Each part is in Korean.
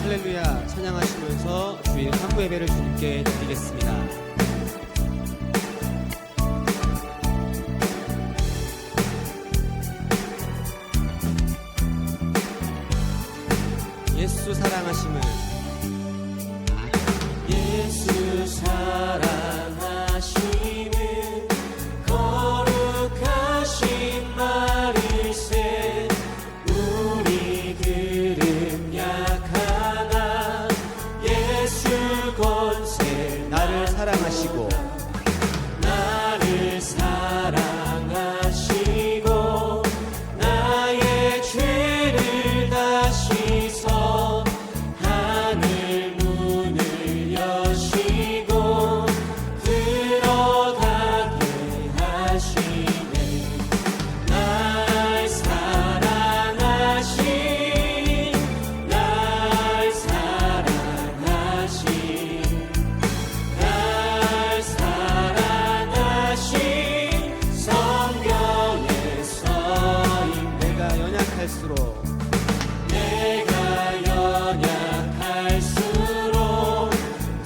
할렐루야 찬양하시면서 주일 상부 예배를 주님께 드리겠습니다. 예수 사랑하심을, 예수 사랑하심은 거룩하신 말일세. 우리들은 약하나 예수 권세. 나를 사랑하시고 나를 사랑하시고 나의 죄를 다시서 하늘 문을 여시고 들어가게 하시네. 날 사랑하신, 날 사랑하신, 날 사랑하신 성경에 써있네. 내가 연약할수록 내가 연약할수록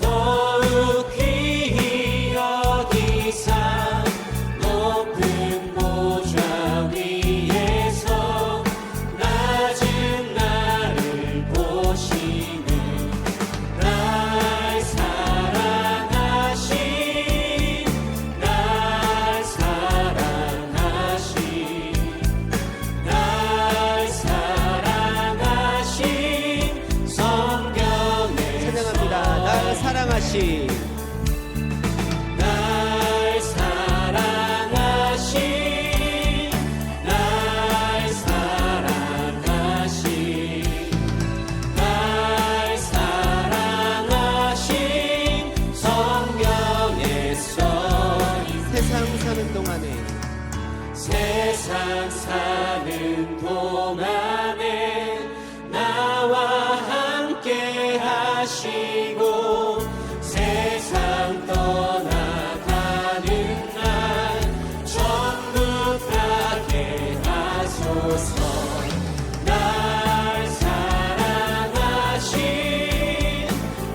더욱 귀히 여기사 높은 보좌 위에서 낮은 나를 보시네. 날 사랑하신, 날 사랑하신, 날 사랑하신 성경에 찬양합니다. 날 사랑하신, 날 사랑하신, 날 사랑하신, 날 사랑하신 성경에 써있네. 세상 사는 동안에 세상 사는 동안에 나와 함께 하시고 세상 떠나가는 날 전부 가게 하소서. 날 사랑하신,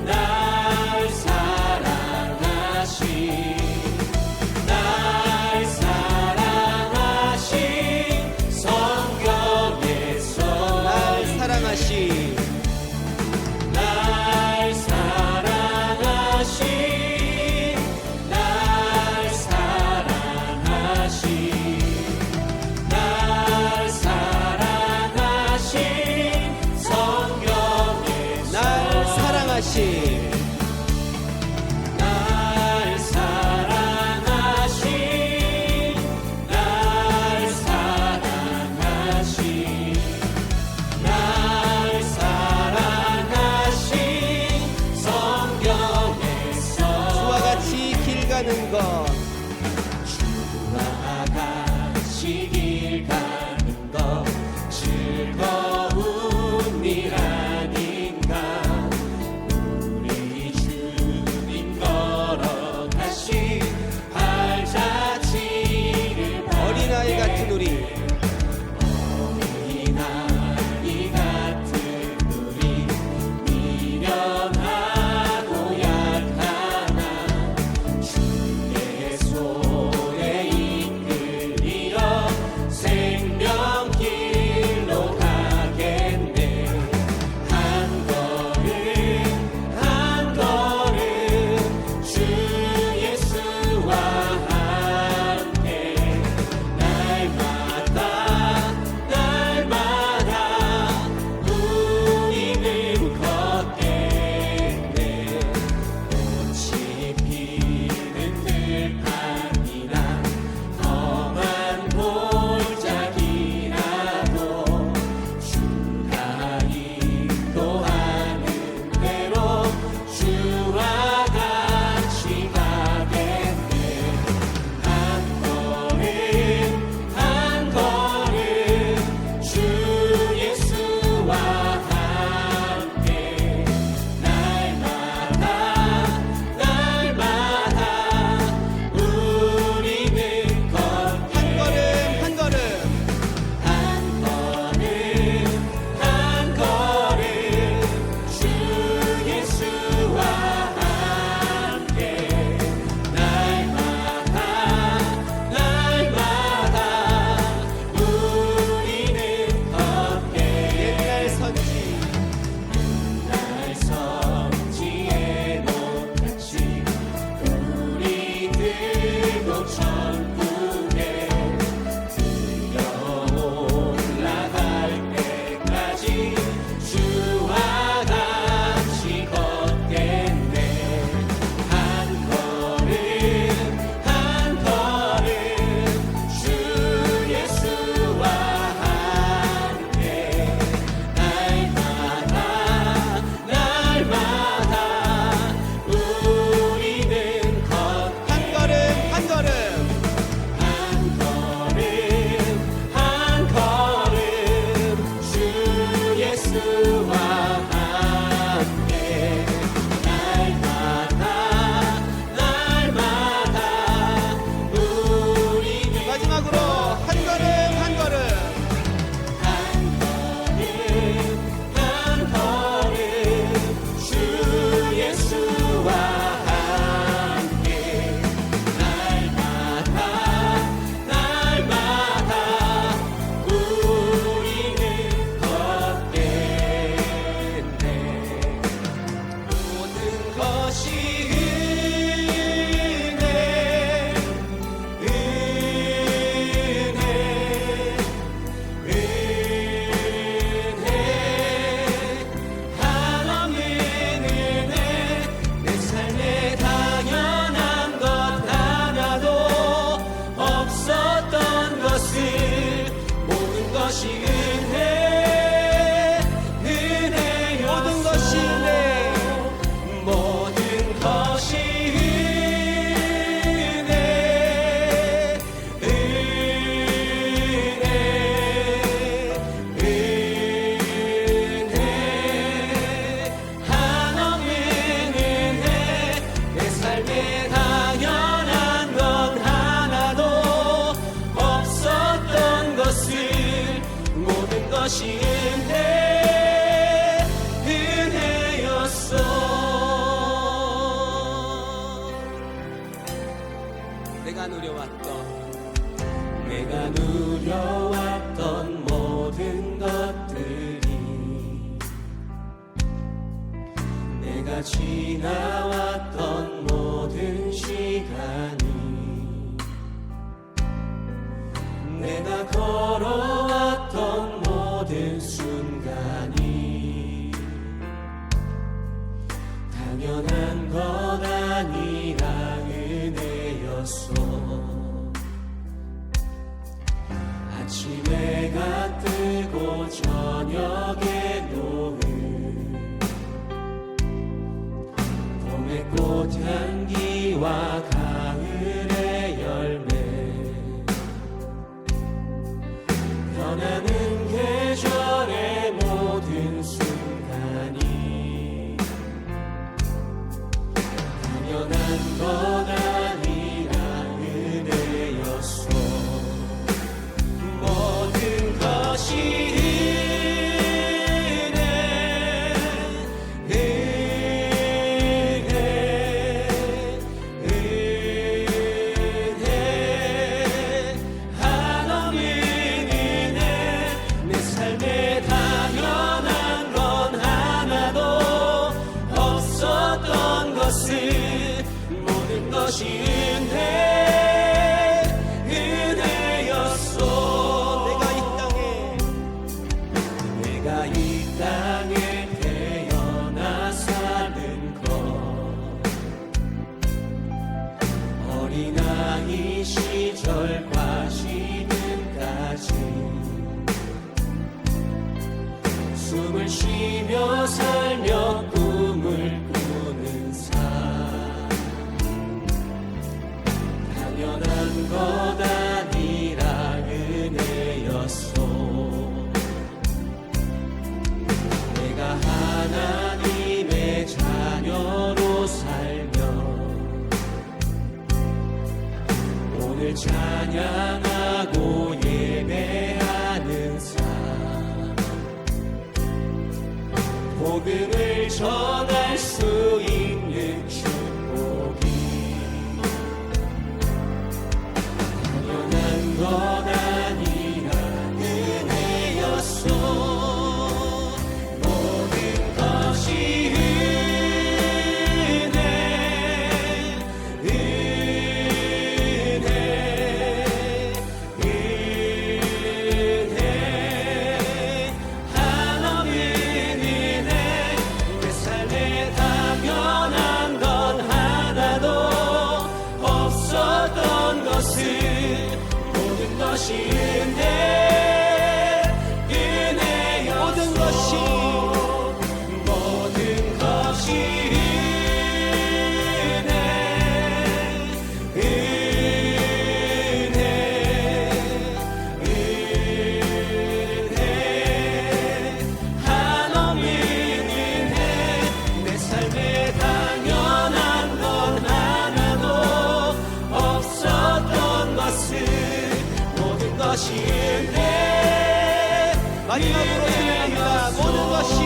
날 사랑하신, 날 사랑하신 성경에서 날 사랑하신, 날 사랑하신, 날 사랑하신, 날 사랑하신 성경에서 날 사랑하신, 날 사랑하신, 날 사랑하신, 날 사랑하신 성경에서 주와 같이 길 가는 것 주와 같이 길 가는 것 즐거운 일 아닌가. 우리 주님 걸어가신 발자취를 어린아이 같은 우리 어린아이 같은 우리 미련하고 약하나 주의 손에 이끌리어 생명길로 가겠네. 한 걸음 한 걸음 주 예수와 함께 날마다 날마다 우리는 걷겠네. 꽃이 피는 들판이나 험한 골짜기라도 주가 인도하는 대로 주와 같이 가겠네. 한 걸음 한 걸음 주 예수와 함께 날마다 날마다 우리는 걷게. 한 걸음 한 걸음 한 걸음 한 걸음 주 예수와 함께 날마다 우리는 마지막으로 한 걸음 한 걸음 한 걸음 주 예수와 함께 날마다 우리는 걷겠네. 모든 것이 한없는 은혜 내 삶에 당연한 것 하나도 없었던 것을 모든 것이 은혜였소. 모든 것이 은혜 모든 것이 한없는 은혜 내 삶에 당연한 건 하나도 없었던 것을 모든 것이 은혜였어. 내가 누려왔던 모든 것들이 내가 지나왔던 모든 시간이 내가 걸어왔던 모든 순간이 당연한 것 아니라 은혜였소. 아침에가 뜨고 저녁에 노을 봄의 꽃향기와 가을의 열매 변하는 계절의 모든 순간이 당연한 것 아니라 은혜였소. 모든 것이 한없는 은혜 내 삶에 당연한 건 하나도 없었던 것을 모든 것이 은혜였소. 내가 이 땅에 태어나 사는 것 어린아이 시절과 지금까지 숨을 쉬며 살며 꿈을 꾸는 삶 당연한 것 아니라 은혜였소. 내가 하나님의 자녀로 살며 오늘 찬양하고 예배하는 삶 복음을 전할 수 있는 축복이 당연한 것 아니라 은혜였소. 모든 것이 한없는 은혜 내 삶에 당연한 건 하나도 없었던 것을 모든 것이 은혜였소. 모든 것이 모든 것이 은혜 마지막으로 찬양합니다. 모든 것이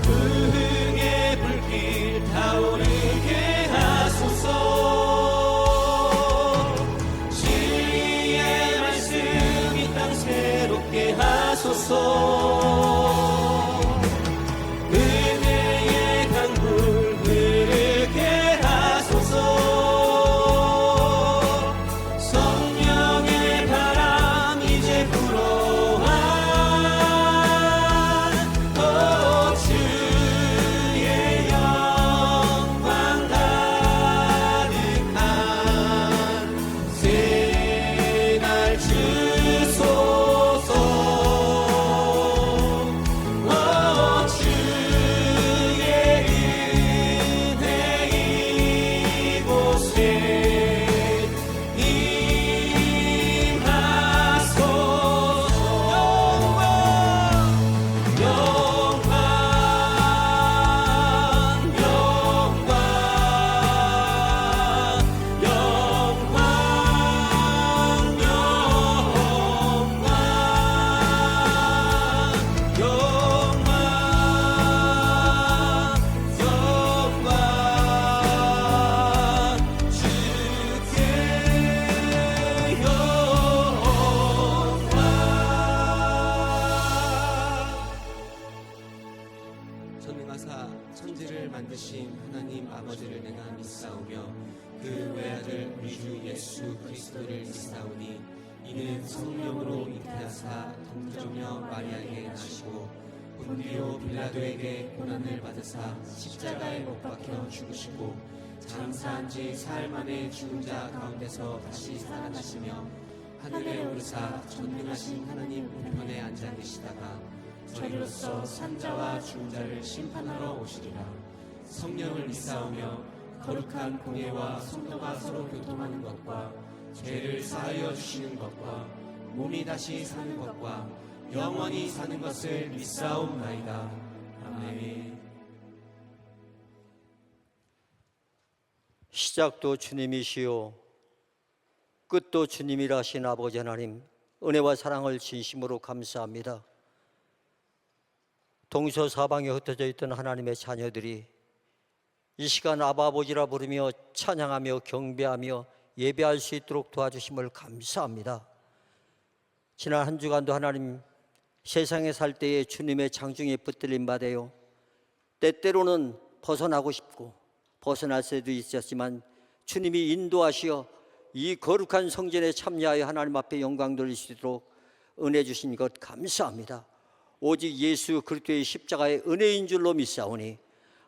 부흥의 불길 타오르게 하소서. 진리의 말씀 이 땅 새롭게 하소서. 은혜의 강물 흐르게 하소서. 성령의 바람 이제 불어와 주의 영광 가득한 새날 주소서. 주의 은혜 이곳에 임하소서. 영광 전능하사 천지를 만드신 하나님 아버지를 내가 믿사오며 그 외아들 우리 주 예수 그리스도를 믿사오니 이는 성령으로 잉태하사 동정녀 마리아에게 나시고 본디오 빌라도에게 고난을 받으사 십자가에 못 박혀 죽으시고 장사한 지 사흘 만에 죽은 자 가운데서 다시 살아나시며 하늘에 오르사 전능하신 하나님 우편에 앉아 계시다가 저리로서 산자와 죽은 자를 심판하러 오시리라. 성령을 믿사오며 거룩한 공예와 성도가 서로 교통하는 것과 죄를 사하여 주시는 것과 몸이 다시 사는 것과 영원히 사는 것을 믿사옵나이다. 아멘. 시작도 주님이시요 끝도 주님이라신 아버지 하나님, 은혜와 사랑을 진심으로 감사합니다. 동서사방에 흩어져 있던 하나님의 자녀들이 이 시간 아버지라 부르며 찬양하며 경배하며 예배할 수 있도록 도와주심을 감사합니다. 지난 한 주간도 하나님, 세상에 살 때에 주님의 장중에 붙들림 받아요. 때때로는 벗어나고 싶고 벗어날 수도 있었지만 주님이 인도하시어 이 거룩한 성전에 참여하여 하나님 앞에 영광 돌릴 수 있도록 은혜 주신 것 감사합니다. 오직 예수 그리스도의 십자가의 은혜인 줄로 믿사오니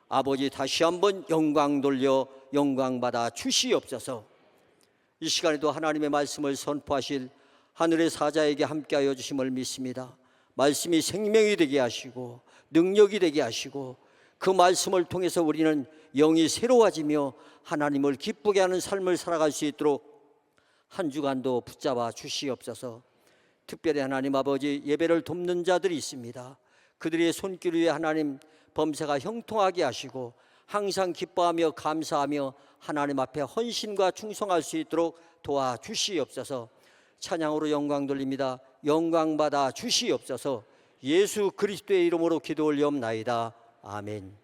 아버지 다시 한번 영광 돌려 영광 받아 주시옵소서. 이 시간에도 하나님의 말씀을 선포하실 하늘의 사자에게 함께하여 주심을 믿습니다. 말씀이 생명이 되게 하시고 능력이 되게 하시고 그 말씀을 통해서 우리는 영이 새로워지며 하나님을 기쁘게 하는 삶을 살아갈 수 있도록 한 주간도 붙잡아 주시옵소서. 특별히 하나님 아버지, 예배를 돕는 자들이 있습니다. 그들의 손길 위에 하나님 범사가 형통하게 하시고 항상 기뻐하며 감사하며 하나님 앞에 헌신과 충성할 수 있도록 도와주시옵소서. 찬양으로 영광 돌립니다. 영광 받아 주시옵소서. 예수 그리스도의 이름으로 기도 올리옵나이다. 아멘.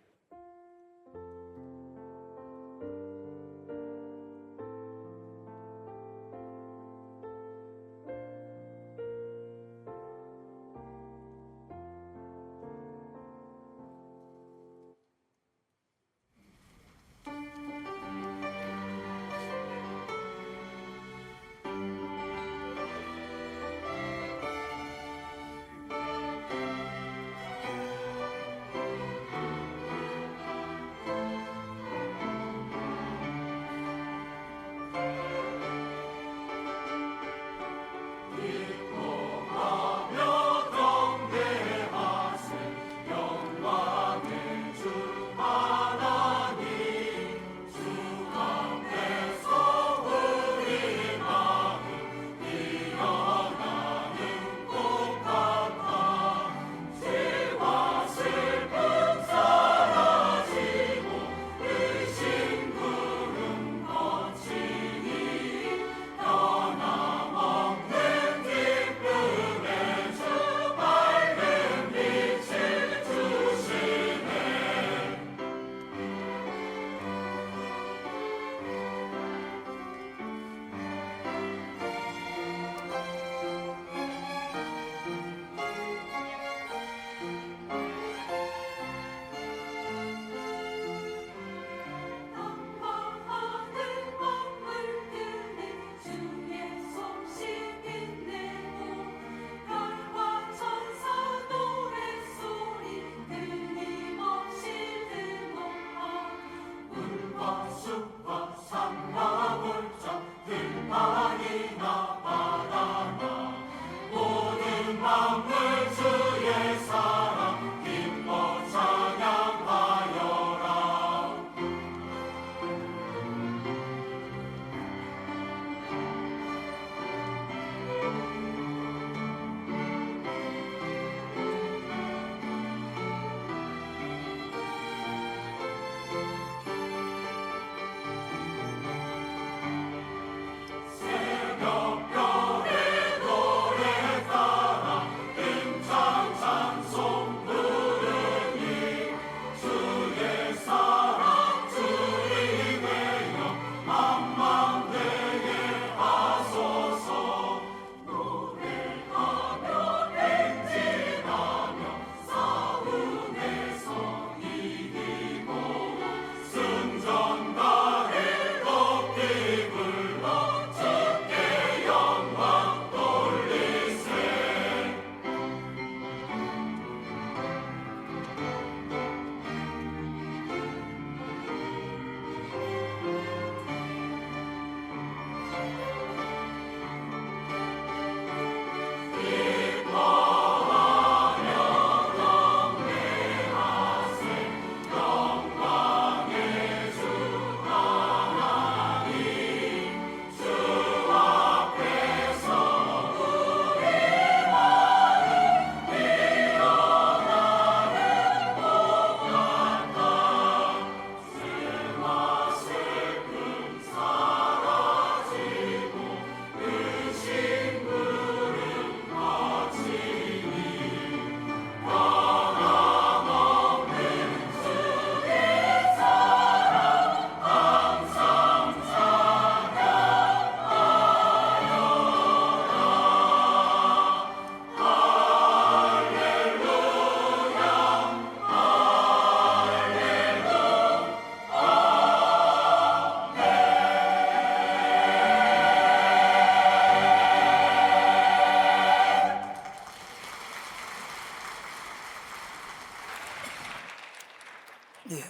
네,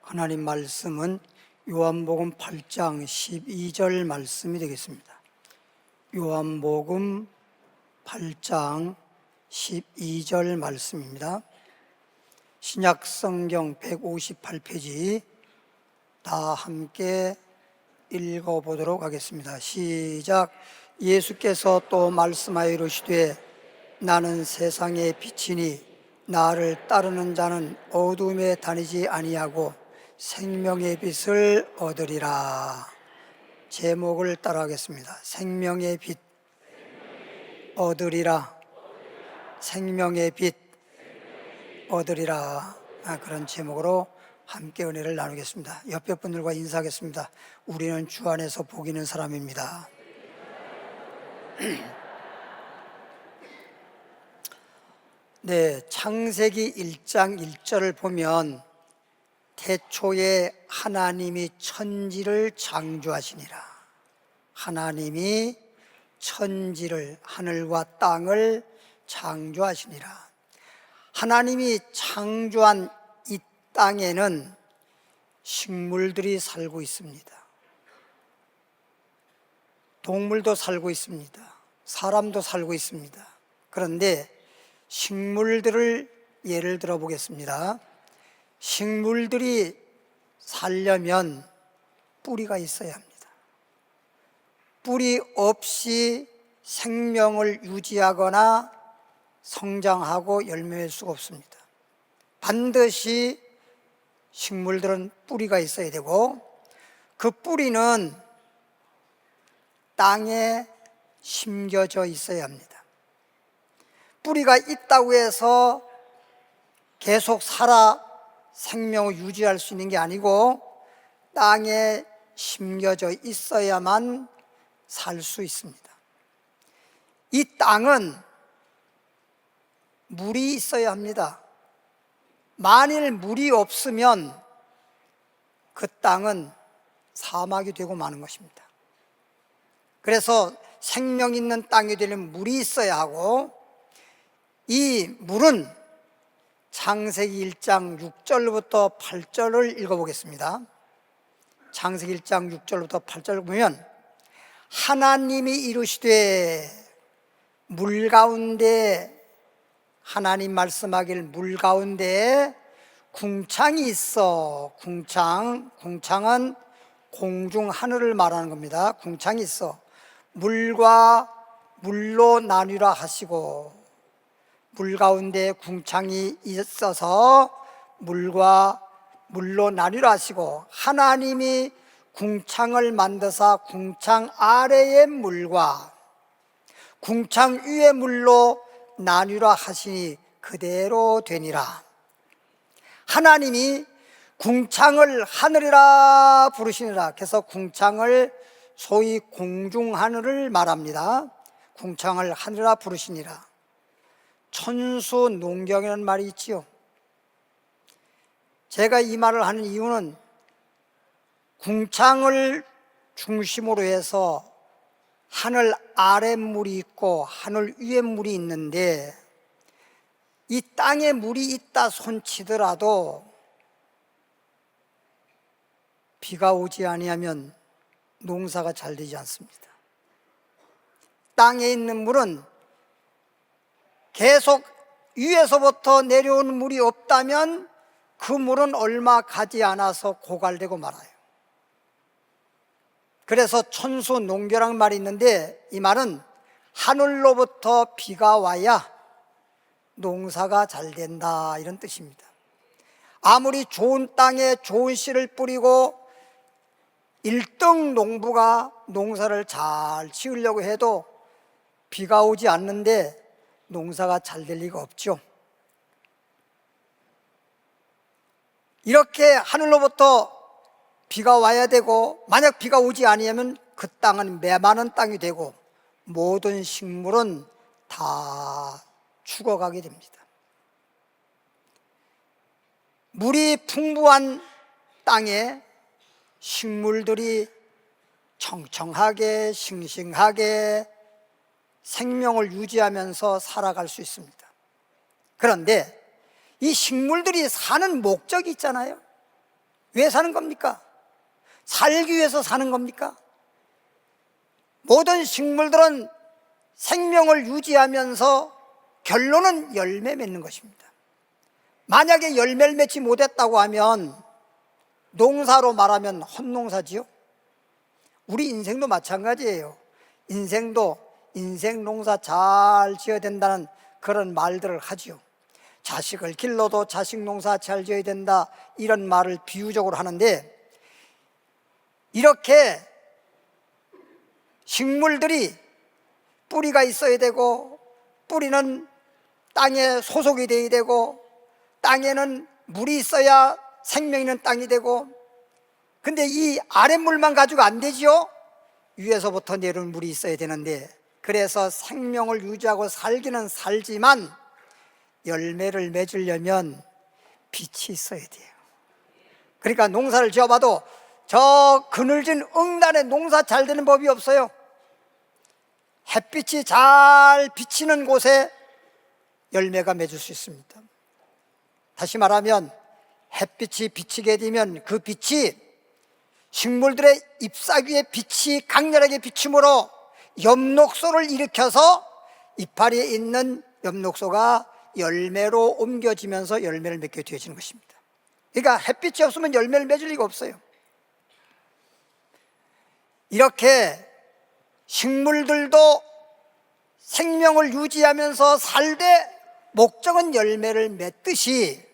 하나님 말씀은 요한복음 8장 12절 말씀이 되겠습니다. 요한복음 8장 12절 말씀입니다. 신약성경 158페이지 다 함께 읽어보도록 하겠습니다. 시작. 예수께서 또 말씀하여 이르시되 나는 세상의 빛이니 나를 따르는 자는 어둠에 다니지 아니하고 생명의 빛을 얻으리라. 제목을 따라하겠습니다. 생명의 빛 얻으리라. 생명의 빛 얻으리라. 그런 제목으로 함께 은혜를 나누겠습니다. 옆에 분들과 인사하겠습니다. 우리는 주 안에서 복 있는 사람입니다. 네, 창세기 1장 1절을 보면 태초에 하나님이 천지를 창조하시니라. 하나님이 천지를, 하늘과 땅을 창조하시니라. 하나님이 창조한 이 땅에는 식물들이 살고 있습니다. 동물도 살고 있습니다. 사람도 살고 있습니다. 그런데 식물들을 예를 들어 보겠습니다. 식물들이 살려면 뿌리가 있어야 합니다. 뿌리 없이 생명을 유지하거나 성장하고 열매낼 수가 없습니다. 반드시 식물들은 뿌리가 있어야 되고 그 뿌리는 땅에 심겨져 있어야 합니다. 뿌리가 있다고 해서 계속 살아 생명을 유지할 수 있는 게 아니고 땅에 심겨져 있어야만 살 수 있습니다. 이 땅은 물이 있어야 합니다. 만일 물이 없으면 그 땅은 사막이 되고 마는 것입니다. 그래서 생명 있는 땅이 되려면 물이 있어야 하고 이 물은 창세기 1장 6절부터 8절을 읽어보겠습니다. 창세기 1장 6절부터 8절을 보면 하나님이 이르시되 물 가운데, 하나님 말씀하길 물 가운데 궁창이 있어. 궁창은 공중 하늘을 말하는 겁니다. 궁창이 있어. 물과 물로 나뉘라 하시고, 물 가운데 궁창이 있어서 물과 물로 나뉘라 하시고, 하나님이 궁창을 만드사 궁창 아래의 물과 궁창 위의 물로 나뉘라 하시니 그대로 되니라. 하나님이 궁창을 하늘이라 부르시니라. 그래서 궁창을 소위 공중하늘을 말합니다. 궁창을 하늘이라 부르시니라. 천수농경이라는 말이 있지요. 제가 이 말을 하는 이유는 궁창을 중심으로 해서 하늘 아래 물이 있고 하늘 위에 물이 있는데 이 땅에 물이 있다 손치더라도 비가 오지 아니하면 농사가 잘 되지 않습니다. 땅에 있는 물은 계속 위에서부터 내려오는 물이 없다면 그 물은 얼마 가지 않아서 고갈되고 말아요. 그래서 천수농교라는 말이 있는데 이 말은 하늘로부터 비가 와야 농사가 잘 된다, 이런 뜻입니다. 아무리 좋은 땅에 좋은 씨를 뿌리고 1등 농부가 농사를 잘 지으려고 해도 비가 오지 않는데 농사가 잘 될 리가 없죠. 이렇게 하늘로부터 비가 와야 되고 만약 비가 오지 아니하면 그 땅은 메마른 땅이 되고 모든 식물은 다 죽어가게 됩니다. 물이 풍부한 땅에 식물들이 청청하게 싱싱하게 생명을 유지하면서 살아갈 수 있습니다. 그런데 이 식물들이 사는 목적이 있잖아요. 왜 사는 겁니까? 살기 위해서 사는 겁니까? 모든 식물들은 생명을 유지하면서 결론은 열매 맺는 것입니다. 만약에 열매를 맺지 못했다고 하면 농사로 말하면 헛농사지요. 우리 인생도 마찬가지예요. 인생도 인생 농사 잘 지어야 된다는 그런 말들을 하지요. 자식을 길러도 자식 농사 잘 지어야 된다, 이런 말을 비유적으로 하는데, 이렇게 식물들이 뿌리가 있어야 되고, 뿌리는 땅에 소속이 되어야 되고, 땅에는 물이 있어야 생명 있는 땅이 되고, 근데 이 아랫물만 가지고 안 되지요. 위에서부터 내려오는 물이 있어야 되는데, 그래서 생명을 유지하고 살기는 살지만 열매를 맺으려면 빛이 있어야 돼요. 그러니까 농사를 지어봐도 저 그늘진 응단에 농사 잘 되는 법이 없어요. 햇빛이 잘 비치는 곳에 열매가 맺을 수 있습니다. 다시 말하면 햇빛이 비치게 되면 그 빛이 식물들의 잎사귀에 빛이 강렬하게 비침으로 엽록소를 일으켜서 이파리에 있는 엽록소가 열매로 옮겨지면서 열매를 맺게 되어지는 것입니다. 그러니까 햇빛이 없으면 열매를 맺을 리가 없어요. 이렇게 식물들도 생명을 유지하면서 살되 목적은 열매를 맺듯이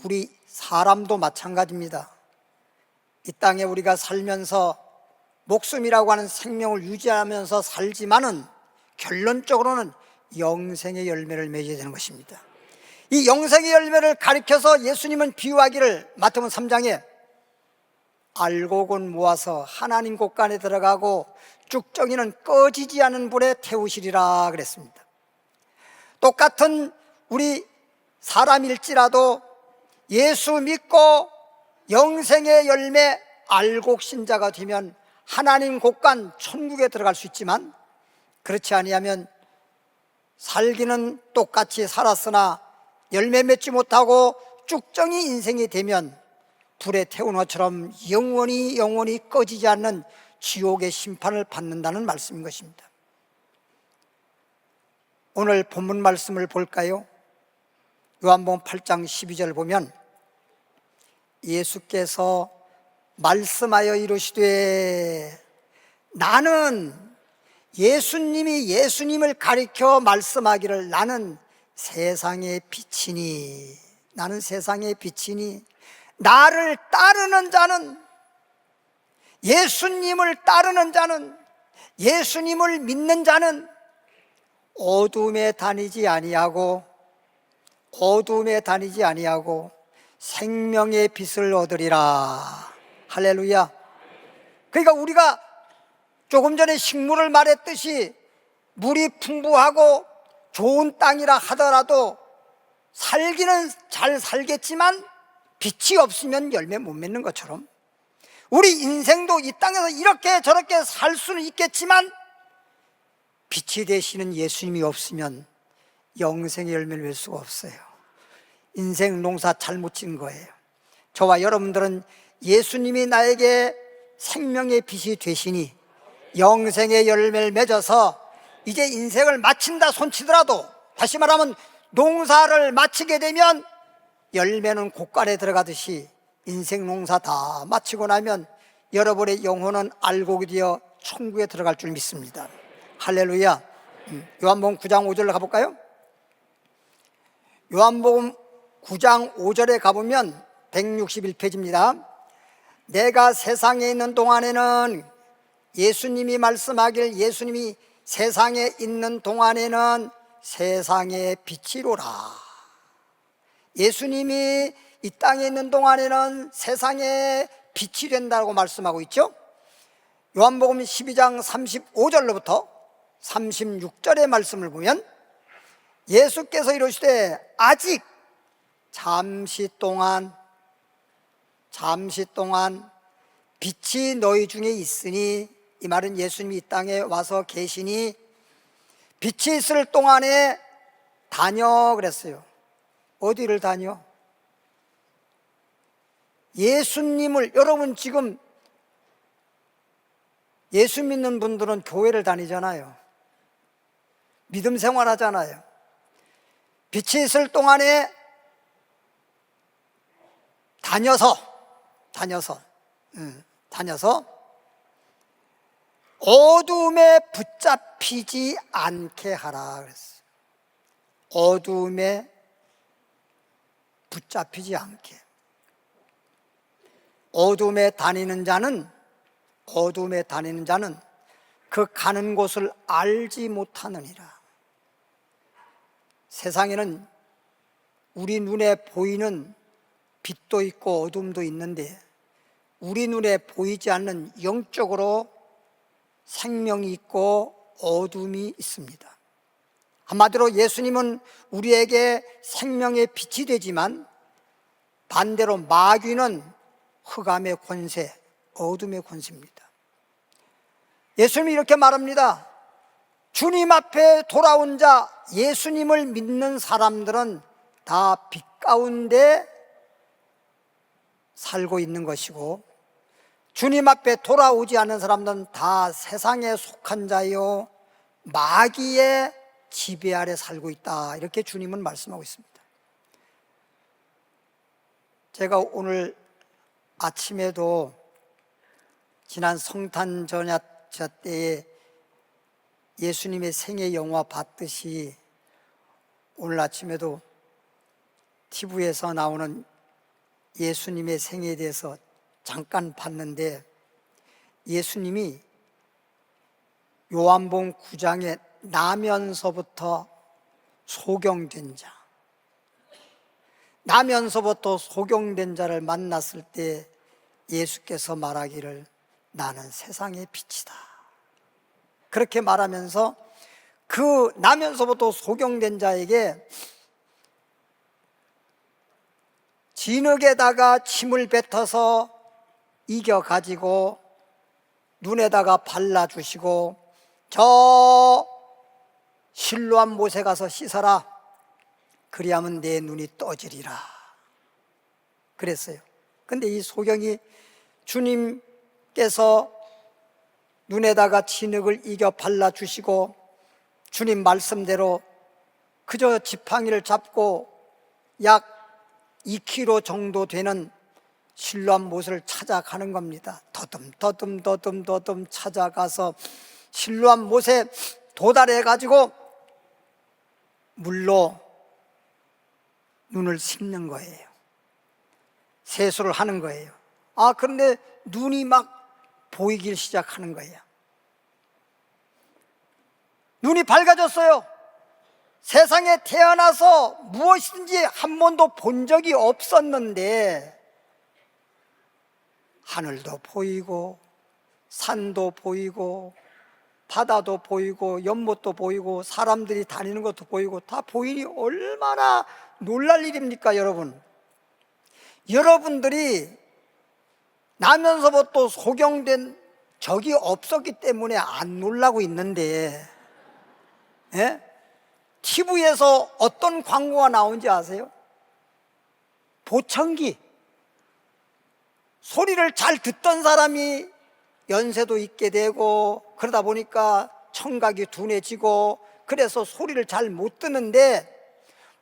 우리 사람도 마찬가지입니다. 이 땅에 우리가 살면서 목숨이라고 하는 생명을 유지하면서 살지만은 결론적으로는 영생의 열매를 맺어야 되는 것입니다. 이 영생의 열매를 가리켜서 예수님은 비유하기를 마태복음 3장에 알곡은 모아서 하나님 곳간에 들어가고 쭉정이는 꺼지지 않은 불에 태우시리라 그랬습니다. 똑같은 우리 사람일지라도 예수 믿고 영생의 열매 알곡 신자가 되면 하나님 곳간 천국에 들어갈 수 있지만, 그렇지 아니하면 살기는 똑같이 살았으나 열매 맺지 못하고 쭉정이 인생이 되면 불에 태운 것처럼 영원히 꺼지지 않는 지옥의 심판을 받는다는 말씀인 것입니다. 오늘 본문 말씀을 볼까요? 요한복음 8장 12절 보면 예수께서 말씀하여 이르시되, 나는, 예수님이 예수님을 가리켜 말씀하기를 나는 세상의 빛이니, 나는 세상의 빛이니 나를 따르는 자는, 예수님을 따르는 자는, 예수님을 믿는 자는 어둠에 다니지 아니하고 생명의 빛을 얻으리라. 할렐루야. 그러니까 우리가 조금 전에 식물을 말했듯이 물이 풍부하고 좋은 땅이라 하더라도 살기는 잘 살겠지만 빛이 없으면 열매 못 맺는 것처럼 우리 인생도 이 땅에서 이렇게 저렇게 살 수는 있겠지만 빛이 되시는 예수님이 없으면 영생의 열매를 맺을 수가 없어요. 인생 농사 잘못 지은 거예요. 저와 여러분들은 예수님이 나에게 생명의 빛이 되시니 영생의 열매를 맺어서 이제 인생을 마친다 손치더라도, 다시 말하면 농사를 마치게 되면 열매는 곳간에 들어가듯이 인생 농사 다 마치고 나면 여러분의 영혼은 알곡이 되어 천국에 들어갈 줄 믿습니다. 할렐루야. 요한복음 9장 5절로 가볼까요? 요한복음 9장 5절에 가보면 161페이지입니다. 내가 세상에 있는 동안에는, 예수님이 말씀하길 예수님이 세상에 있는 동안에는 세상의 빛이로라. 예수님이 이 땅에 있는 동안에는 세상의 빛이 된다고 말씀하고 있죠. 요한복음 12장 35절로부터 36절의 말씀을 보면 예수께서 이르시되 아직 잠시 동안 빛이 너희 중에 있으니, 이 말은 예수님이 이 땅에 와서 계시니 빛이 있을 동안에 다녀 그랬어요. 어디를 다녀? 예수님을, 여러분 지금 예수 믿는 분들은 교회를 다니잖아요. 믿음 생활하잖아요. 빛이 있을 동안에 다녀서 어둠에 붙잡히지 않게 하라 그랬어요. 어둠에 붙잡히지 않게. 어둠에 다니는 자는 그 가는 곳을 알지 못하느니라. 세상에는 우리 눈에 보이는 빛도 있고 어둠도 있는데 우리 눈에 보이지 않는 영적으로 생명이 있고 어둠이 있습니다. 한마디로 예수님은 우리에게 생명의 빛이 되지만 반대로 마귀는 흑암의 권세, 어둠의 권세입니다. 예수님이 이렇게 말합니다. 주님 앞에 돌아온 자, 예수님을 믿는 사람들은 다 빛 가운데 살고 있는 것이고 주님 앞에 돌아오지 않는 사람들은 다 세상에 속한 자요 마귀의 지배 아래 살고 있다. 이렇게 주님은 말씀하고 있습니다. 제가 오늘 아침에도 지난 성탄 전야차 때에 예수님의 생애 영화 봤듯이 오늘 아침에도 TV에서 나오는 예수님의 생애에 대해서 잠깐 봤는데 예수님이 요한복음 9장에 나면서부터 소경된 자, 나면서부터 소경된 자를 만났을 때 예수께서 말하기를 나는 세상의 빛이다. 그렇게 말하면서 그 나면서부터 소경된 자에게 진흙에다가 침을 뱉어서 이겨가지고 눈에다가 발라주시고 저 실로암 못에 가서 씻어라. 그리하면 내 눈이 떠지리라. 그랬어요. 근데 이 소경이 주님께서 눈에다가 진흙을 이겨 발라주시고 주님 말씀대로 그저 지팡이를 잡고 약 2km 정도 되는 실로암 못을 찾아가는 겁니다. 더듬 찾아가서 실로암 못에 도달해 가지고 물로 눈을 씻는 거예요. 세수를 하는 거예요. 그런데 눈이 막 보이기 시작하는 거예요. 눈이 밝아졌어요. 세상에 태어나서 무엇이든지 한 번도 본 적이 없었는데 하늘도 보이고 산도 보이고 바다도 보이고 연못도 보이고 사람들이 다니는 것도 보이고 다 보이니 얼마나 놀랄 일입니까, 여러분? 여러분들이 나면서부터 소경된 적이 없었기 때문에 안 놀라고 있는데 TV에서 어떤 광고가 나온지 아세요? 보청기. 소리를 잘 듣던 사람이 연세도 있게 되고 그러다 보니까 청각이 둔해지고 그래서 소리를 잘 못 듣는데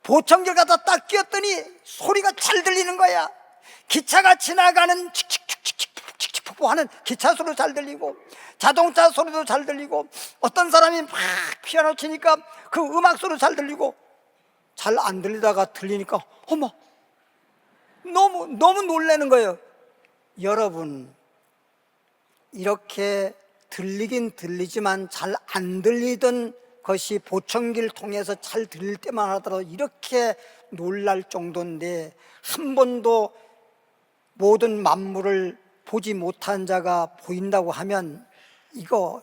보청기를 갖다 딱 끼웠더니 소리가 잘 들리는 거야. 기차가 지나가는 칙칙칙칙칙칙칙 하는 기차 소리도 잘 들리고 자동차 소리도 잘 들리고 어떤 사람이 막 피아노 치니까 그 음악 소리도 잘 들리고 잘 안 들리다가 들리니까 어머 너무 놀라는 거예요. 여러분 이렇게 들리긴 들리지만 잘 안 들리던 것이 보청기를 통해서 잘 들릴 때만 하더라도 이렇게 놀랄 정도인데 한 번도 모든 만물을 보지 못한 자가 보인다고 하면 이거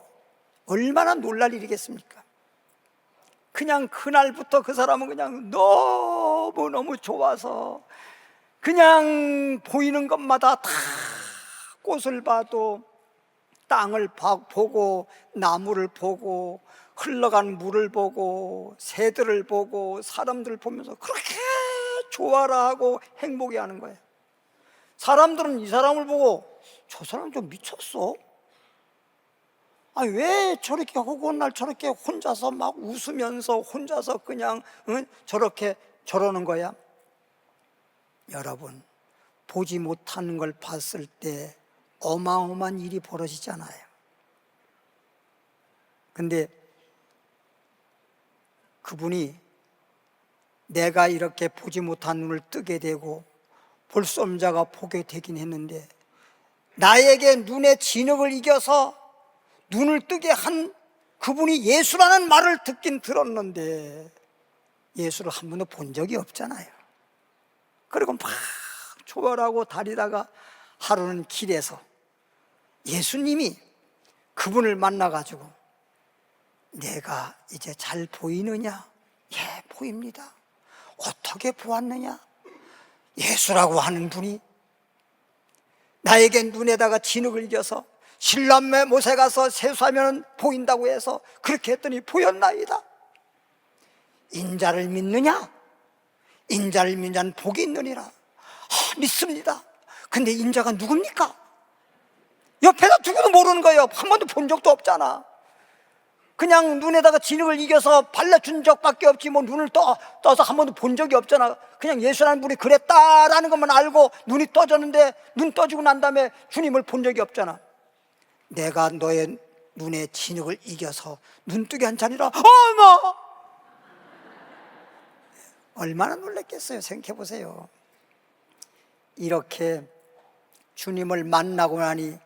얼마나 놀랄 일이겠습니까? 그냥 그날부터 그 사람은 그냥 너무너무 좋아서 그냥 보이는 것마다 다 꽃을 봐도 땅을 보고 나무를 보고 흘러간 물을 보고 새들을 보고 사람들을 보면서 그렇게 좋아라 하고 행복해 하는 거예요. 사람들은 이 사람을 보고 저 사람 좀 미쳤어? 아니 왜 저렇게 허구한 날 저렇게 혼자서 막 웃으면서 혼자서 그냥 저렇게 저러는 거야? 여러분, 보지 못하는 걸 봤을 때 어마어마한 일이 벌어지잖아요. 근데 그분이 내가 이렇게 보지 못한 눈을 뜨게 되고 볼 수 없는 자가 보게 되긴 했는데, 나에게 눈의 진흙을 이겨서 눈을 뜨게 한 그분이 예수라는 말을 듣긴 들었는데 예수를 한 번도 본 적이 없잖아요. 그리고 막 초월하고 다니다가 하루는 길에서 예수님이 그분을 만나가지고 내가 이제 잘 보이느냐? 예, 보입니다. 어떻게 보았느냐? 예수라고 하는 분이 나에게 눈에다가 진흙을 이겨서 실남매 못에 가서 세수하면 보인다고 해서 그렇게 했더니 보였나이다. 인자를 믿느냐? 인자를 믿는 자는 복이 있느니라. 믿습니다. 근데 인자가 누굽니까? 옆에다 두고도 모르는 거예요. 한 번도 본 적도 없잖아. 그냥 눈에다가 진흙을 이겨서 발라준 적밖에 없지 뭐 눈을 떠서 한 번도 본 적이 없잖아. 그냥 예수라는 분이 그랬다라는 것만 알고 눈이 떠졌는데, 눈 떠지고 난 다음에 주님을 본 적이 없잖아. 내가 너의 눈에 진흙을 이겨서 눈뜨게 한 자니라. 어머! 얼마나 놀랐겠어요. 생각해 보세요. 이렇게 주님을 만나고 나니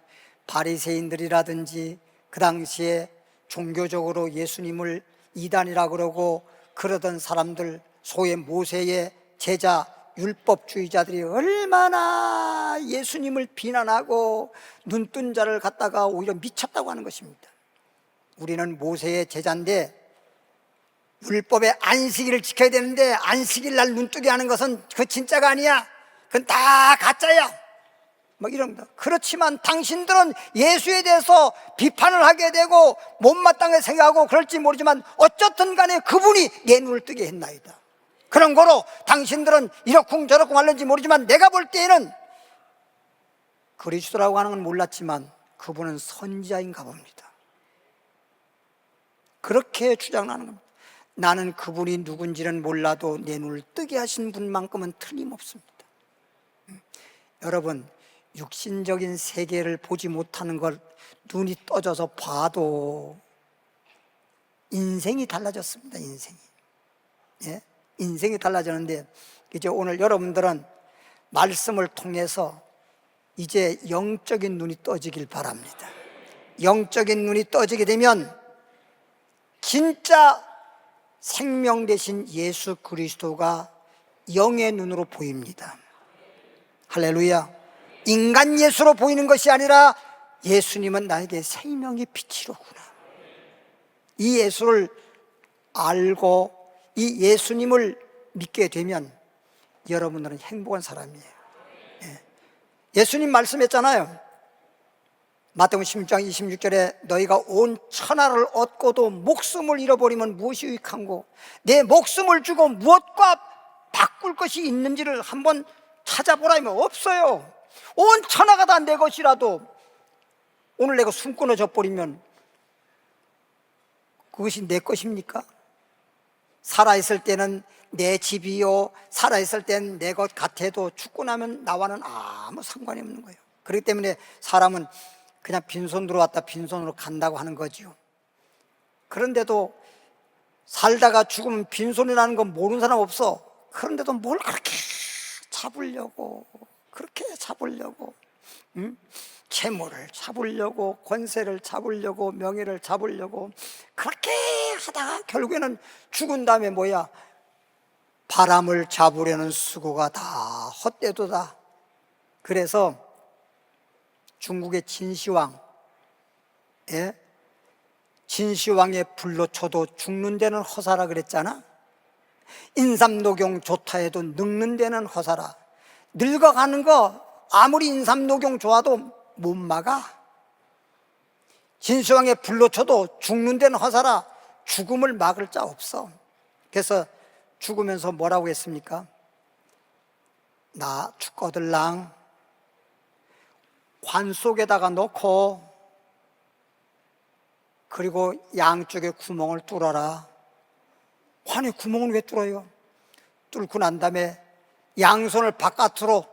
바리새인들이라든지 그 당시에 종교적으로 예수님을 이단이라 그러고 그러던 사람들, 소위 모세의 제자 율법주의자들이 얼마나 예수님을 비난하고 눈뜬 자를 갖다가 오히려 미쳤다고 하는 것입니다. 우리는 모세의 제자인데 율법의 안식일을 지켜야 되는데 안식일 날 눈뜨게 하는 것은 그 진짜가 아니야. 그건 다 가짜야. 뭐 이런 거. 그렇지만 당신들은 예수에 대해서 비판을 하게 되고 못마땅하게 생각하고 그럴지 모르지만 어쨌든 간에 그분이 내 눈을 뜨게 했나이다. 그런 거로 당신들은 이러쿵저러쿵 하는지 모르지만 내가 볼 때에는 그리스도라고 하는 건 몰랐지만 그분은 선지자인가 봅니다. 그렇게 주장하는 겁니다. 나는 그분이 누군지는 몰라도 내 눈을 뜨게 하신 분만큼은 틀림없습니다. 여러분, 육신적인 세계를 보지 못하는 걸 눈이 떠져서 봐도 인생이 달라졌습니다. 인생이. 예? 인생이 달라졌는데 이제 오늘 여러분들은 말씀을 통해서 이제 영적인 눈이 떠지길 바랍니다. 영적인 눈이 떠지게 되면 진짜 생명 되신 예수 그리스도가 영의 눈으로 보입니다. 할렐루야. 인간 예수로 보이는 것이 아니라 예수님은 나에게 생명의 빛이로구나. 이 예수를 알고 이 예수님을 믿게 되면 여러분들은 행복한 사람이에요. 예수님 말씀했잖아요. 마태복음 16장 26절에 너희가 온 천하를 얻고도 목숨을 잃어버리면 무엇이 유익한고 내 목숨을 주고 무엇과 바꿀 것이 있는지를 한번 찾아보라면 없어요. 온 천하가 다 내 것이라도 오늘 내가 숨 끊어져 버리면 그것이 내 것입니까? 살아있을 때는 내 집이요, 살아있을 때는 내 것 같아도 죽고 나면 나와는 아무 상관이 없는 거예요. 그렇기 때문에 사람은 그냥 빈손 들어왔다 빈손으로 간다고 하는 거지요. 그런데도 살다가 죽으면 빈손이라는 건 모르는 사람 없어. 그런데도 뭘 그렇게 잡으려고, 재물을 잡으려고, 권세를 잡으려고, 명예를 잡으려고 그렇게 하다가 결국에는 죽은 다음에 뭐야? 바람을 잡으려는 수고가 다 헛되도다. 그래서 중국의 진시황, 진시황의 불로 쳐도 죽는 데는 허사라 그랬잖아. 인삼녹용 좋다 해도 늙는 데는 허사라. 늙어가는 거 아무리 인삼녹용 좋아도 못 막아. 진시황의 불로 쳐도 죽는 데는 허사라. 죽음을 막을 자 없어. 그래서 죽으면서 뭐라고 했습니까? 나 죽거들랑 관 속에다가 넣고 그리고 양쪽에 구멍을 뚫어라. 관에 구멍을 왜 뚫어요? 뚫고 난 다음에 양손을 바깥으로,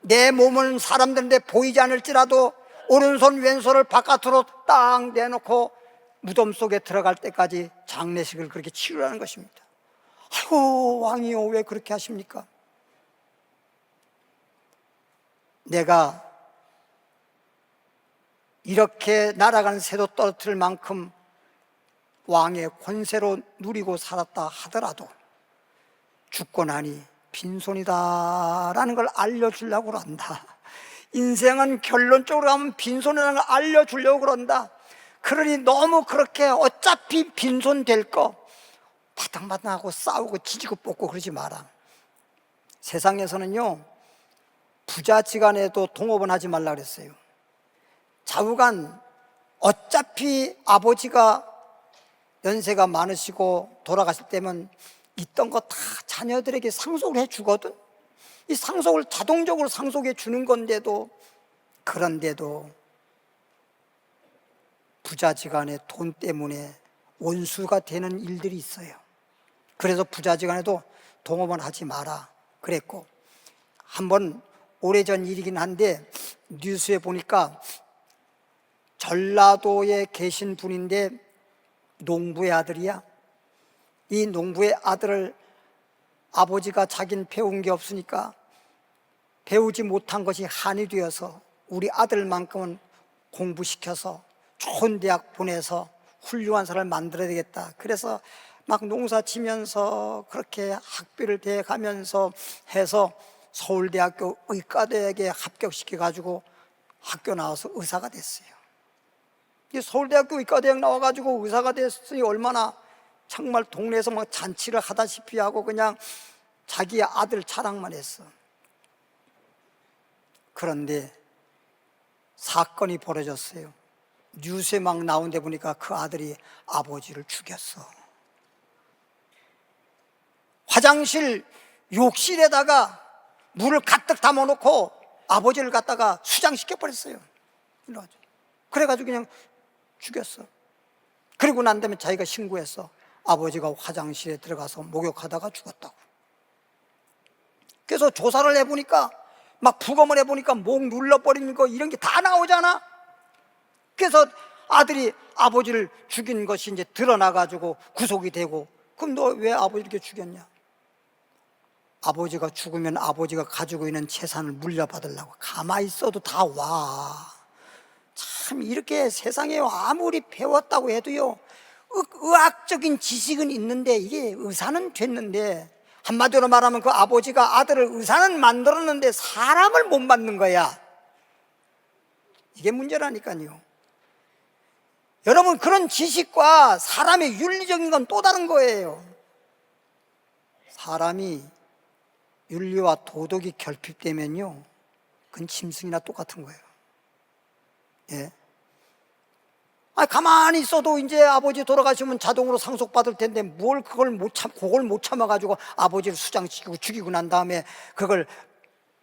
내 몸은 사람들한테 보이지 않을지라도 오른손 왼손을 바깥으로 딱 내놓고 무덤 속에 들어갈 때까지 장례식을 그렇게 치르라는 것입니다. 아이고 왕이요, 왜 그렇게 하십니까? 내가 이렇게 날아가는 새도 떨어뜨릴 만큼 왕의 권세로 누리고 살았다 하더라도 죽고 나니 빈손이다라는 걸 알려주려고 그런다. 인생은 결론적으로 하면 빈손이라는 걸 알려주려고 그런다. 그러니 너무 그렇게 어차피 빈손 될 거 바닥바닥하고 싸우고 지지고 볶고 그러지 마라. 세상에서는요, 부자지간에도 동업은 하지 말라 그랬어요. 좌우간 어차피 아버지가 연세가 많으시고 돌아가실 때면 있던 거 다 자녀들에게 상속을 해 주거든. 이 상속을 자동적으로 상속해 주는 건데도, 그런데도 부자지간에 돈 때문에 원수가 되는 일들이 있어요. 그래서 부자지간에도 동업은 하지 마라 그랬고, 한번 오래전 일이긴 한데 뉴스에 보니까 전라도에 계신 분인데 농부의 아들이야. 이 농부의 아들을 아버지가 자기는 배운 게 없으니까 배우지 못한 것이 한이 되어서 우리 아들만큼은 공부시켜서 좋은 대학 보내서 훌륭한 사람을 만들어야 되겠다. 그래서 막 농사 지면서 그렇게 학비를 대가면서 해서 서울대학교 의과대학에 합격시켜가지고 학교 나와서 의사가 됐어요. 서울대학교 의과대학 나와가지고 의사가 됐으니 얼마나 정말 동네에서 막 잔치를 하다시피 하고 그냥 자기 아들 자랑만 했어. 그런데 사건이 벌어졌어요. 뉴스에 막 나온 데 보니까 그 아들이 아버지를 죽였어. 화장실 욕실에다가 물을 가득 담아놓고 아버지를 갖다가 수장시켜버렸어요. 그래가지고 그냥 죽였어. 그리고 난 다음에 자기가 신고했어. 아버지가 화장실에 들어가서 목욕하다가 죽었다고. 그래서 조사를 해보니까, 막 부검을 해보니까 목 눌러버리는 거 이런 게 다 나오잖아. 그래서 아들이 아버지를 죽인 것이 이제 드러나가지고 구속이 되고, 그럼 너 왜 아버지 이렇게 죽였냐? 아버지가 죽으면 아버지가 가지고 있는 재산을 물려받으려고. 가만히 있어도 다 와. 참 이렇게 세상에 아무리 배웠다고 해도요, 의학적인 지식은 있는데 이게 의사는 됐는데, 한마디로 말하면 그 아버지가 아들을 의사는 만들었는데 사람을 못 만든 거야. 이게 문제라니까요. 여러분, 그런 지식과 사람의 윤리적인 건 또 다른 거예요. 사람이 윤리와 도덕이 결핍되면요, 그건 짐승이나 똑같은 거예요. 예. 가만히 있어도 이제 아버지 돌아가시면 자동으로 상속받을 텐데 뭘 그걸 못 참아가지고 아버지를 수장시키고 죽이고 난 다음에 그걸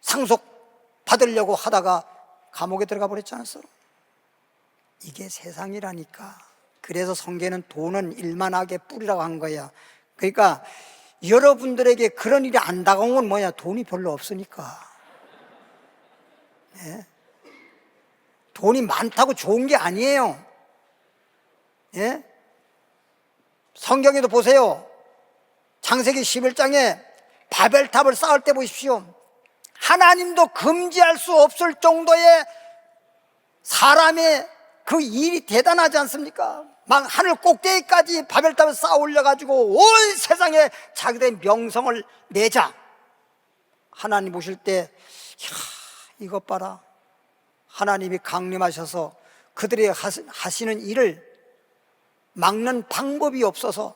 상속받으려고 하다가 감옥에 들어가 버렸지 않았어? 이게 세상이라니까. 그래서 성경에는 돈은 일만하게 뿌리라고 한 거야. 그러니까 여러분들에게 그런 일이 안 다가온 건 뭐냐? 돈이 별로 없으니까. 예? 돈이 많다고 좋은 게 아니에요. 예? 성경에도 보세요. 창세기 11장에 바벨탑을 쌓을 때 보십시오. 하나님도 금지할 수 없을 정도의 사람의 그 일이 대단하지 않습니까? 막 하늘 꼭대기까지 바벨탑을 쌓아 올려가지고 온 세상에 자기들의 명성을 내자. 하나님 보실 때, 이것 봐라. 하나님이 강림하셔서 그들이 하시는 일을 막는 방법이 없어서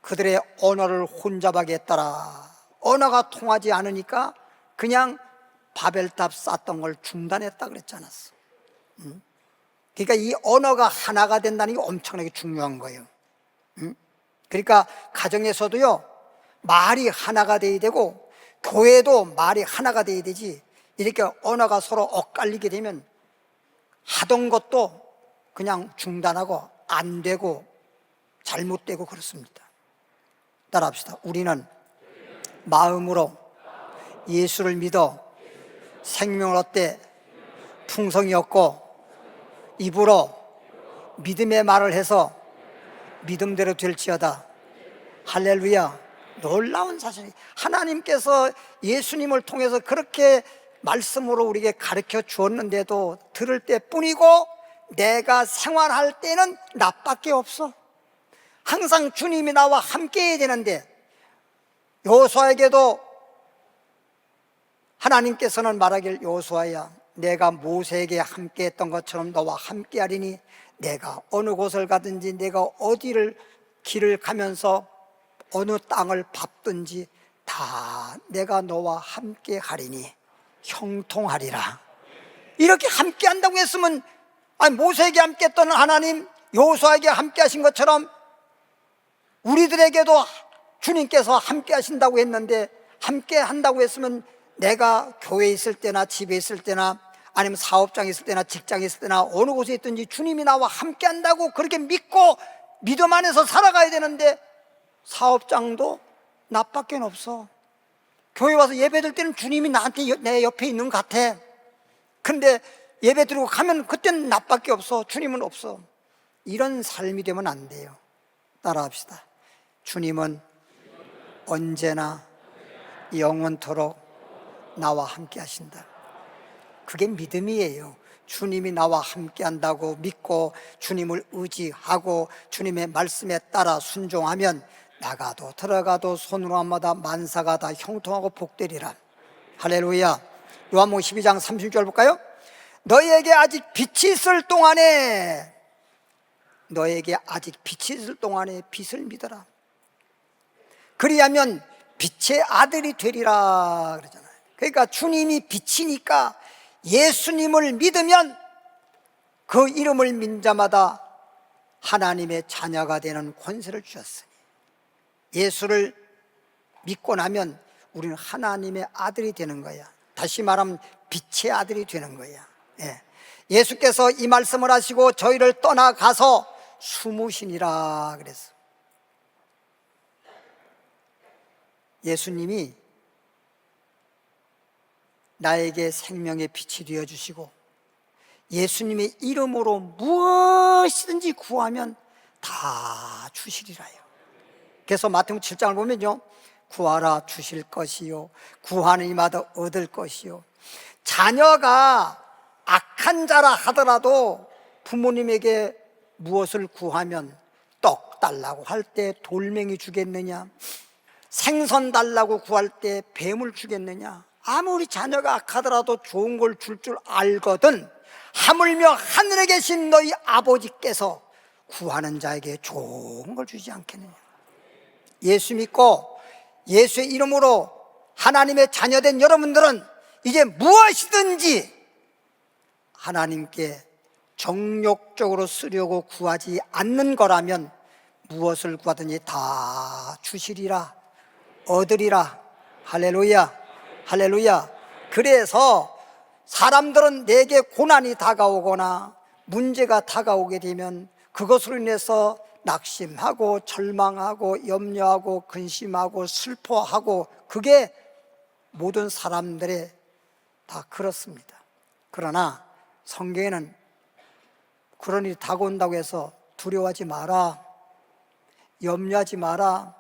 그들의 언어를 혼잡하게 했더라. 언어가 통하지 않으니까 그냥 바벨탑 쌓던 걸 중단했다 그랬지 않았어? 그러니까 이 언어가 하나가 된다는 게 엄청나게 중요한 거예요. 그러니까 가정에서도요, 말이 하나가 돼야 되고, 교회도 말이 하나가 돼야 되지, 이렇게 언어가 서로 엇갈리게 되면 하던 것도 그냥 중단하고 안 되고 잘못되고 그렇습니다. 따라합시다. 우리는 마음으로 예수를 믿어 생명을 얻되 풍성이 얻고, 입으로 믿음의 말을 해서 믿음대로 될지어다. 할렐루야. 놀라운 사실이, 하나님께서 예수님을 통해서 그렇게 말씀으로 우리에게 가르쳐 주었는데도 들을 때뿐이고 내가 생활할 때는 나밖에 없어. 항상 주님이 나와 함께 해야 되는데, 여호수아에게도 하나님께서는 말하길, 여호수아야, 내가 모세에게 함께 했던 것처럼 너와 함께 하리니 내가 어느 곳을 가든지, 내가 어디를 길을 가면서 어느 땅을 밟든지 다 내가 너와 함께 하리니 형통하리라. 이렇게 함께 한다고 했으면, 모세에게 함께 했던 하나님, 여호수아에게 함께 하신 것처럼 우리들에게도 주님께서 함께 하신다고 했는데, 함께 한다고 했으면 내가 교회에 있을 때나 집에 있을 때나 아니면 사업장에 있을 때나 직장에 있을 때나 어느 곳에 있든지 주님이 나와 함께 한다고 그렇게 믿고 믿음 안에서 살아가야 되는데, 사업장도 나밖에 없어. 교회 와서 예배 드릴 때는 주님이 나한테 내 옆에 있는 것 같아. 근데 예배 드리고 가면 그때는 나밖에 없어. 주님은 없어. 이런 삶이 되면 안 돼요. 따라합시다. 주님은 언제나 영원토록 나와 함께 하신다. 그게 믿음이에요. 주님이 나와 함께 한다고 믿고 주님을 의지하고 주님의 말씀에 따라 순종하면 나가도 들어가도 손으로마다 만사가 다 형통하고 복되리라. 할렐루야. 요한복음 12장 30절 볼까요? 너희에게 아직 빛이 있을 동안에, 너에게 아직 빛이 있을 동안에 빛을 믿어라. 그리하면 빛의 아들이 되리라 그러잖아요. 그러니까 주님이 빛이니까 예수님을 믿으면 그 이름을 믿는 자마다 하나님의 자녀가 되는 권세를 주셨으니, 예수를 믿고 나면 우리는 하나님의 아들이 되는 거야. 다시 말하면 빛의 아들이 되는 거야. 예수께서 이 말씀을 하시고 저희를 떠나가서 숨으시니라 그랬어. 예수님이 나에게 생명의 빛이 되어주시고 예수님의 이름으로 무엇이든지 구하면 다 주시리라요. 그래서 마태복음 7장을 보면요, 구하라 주실 것이요, 구하는 이마다 얻을 것이요. 자녀가 악한 자라 하더라도 부모님에게 무엇을 구하면 떡 달라고 할 때 돌멩이 주겠느냐, 생선 달라고 구할 때 뱀을 주겠느냐. 아무리 자녀가 악하더라도 좋은 걸 줄 줄 알거든 하물며 하늘에 계신 너희 아버지께서 구하는 자에게 좋은 걸 주지 않겠느냐. 예수 믿고 예수의 이름으로 하나님의 자녀된 여러분들은 이제 무엇이든지 하나님께 정욕적으로 쓰려고 구하지 않는 거라면 무엇을 구하든지 다 주시리라, 얻으리라. 할렐루야, 할렐루야. 그래서 사람들은 내게 고난이 다가오거나 문제가 다가오게 되면 그것으로 인해서 낙심하고 절망하고 염려하고 근심하고 슬퍼하고, 그게 모든 사람들의 다 그렇습니다. 그러나 성경에는 그런 일이 다가온다고 해서 두려워하지 마라, 염려하지 마라,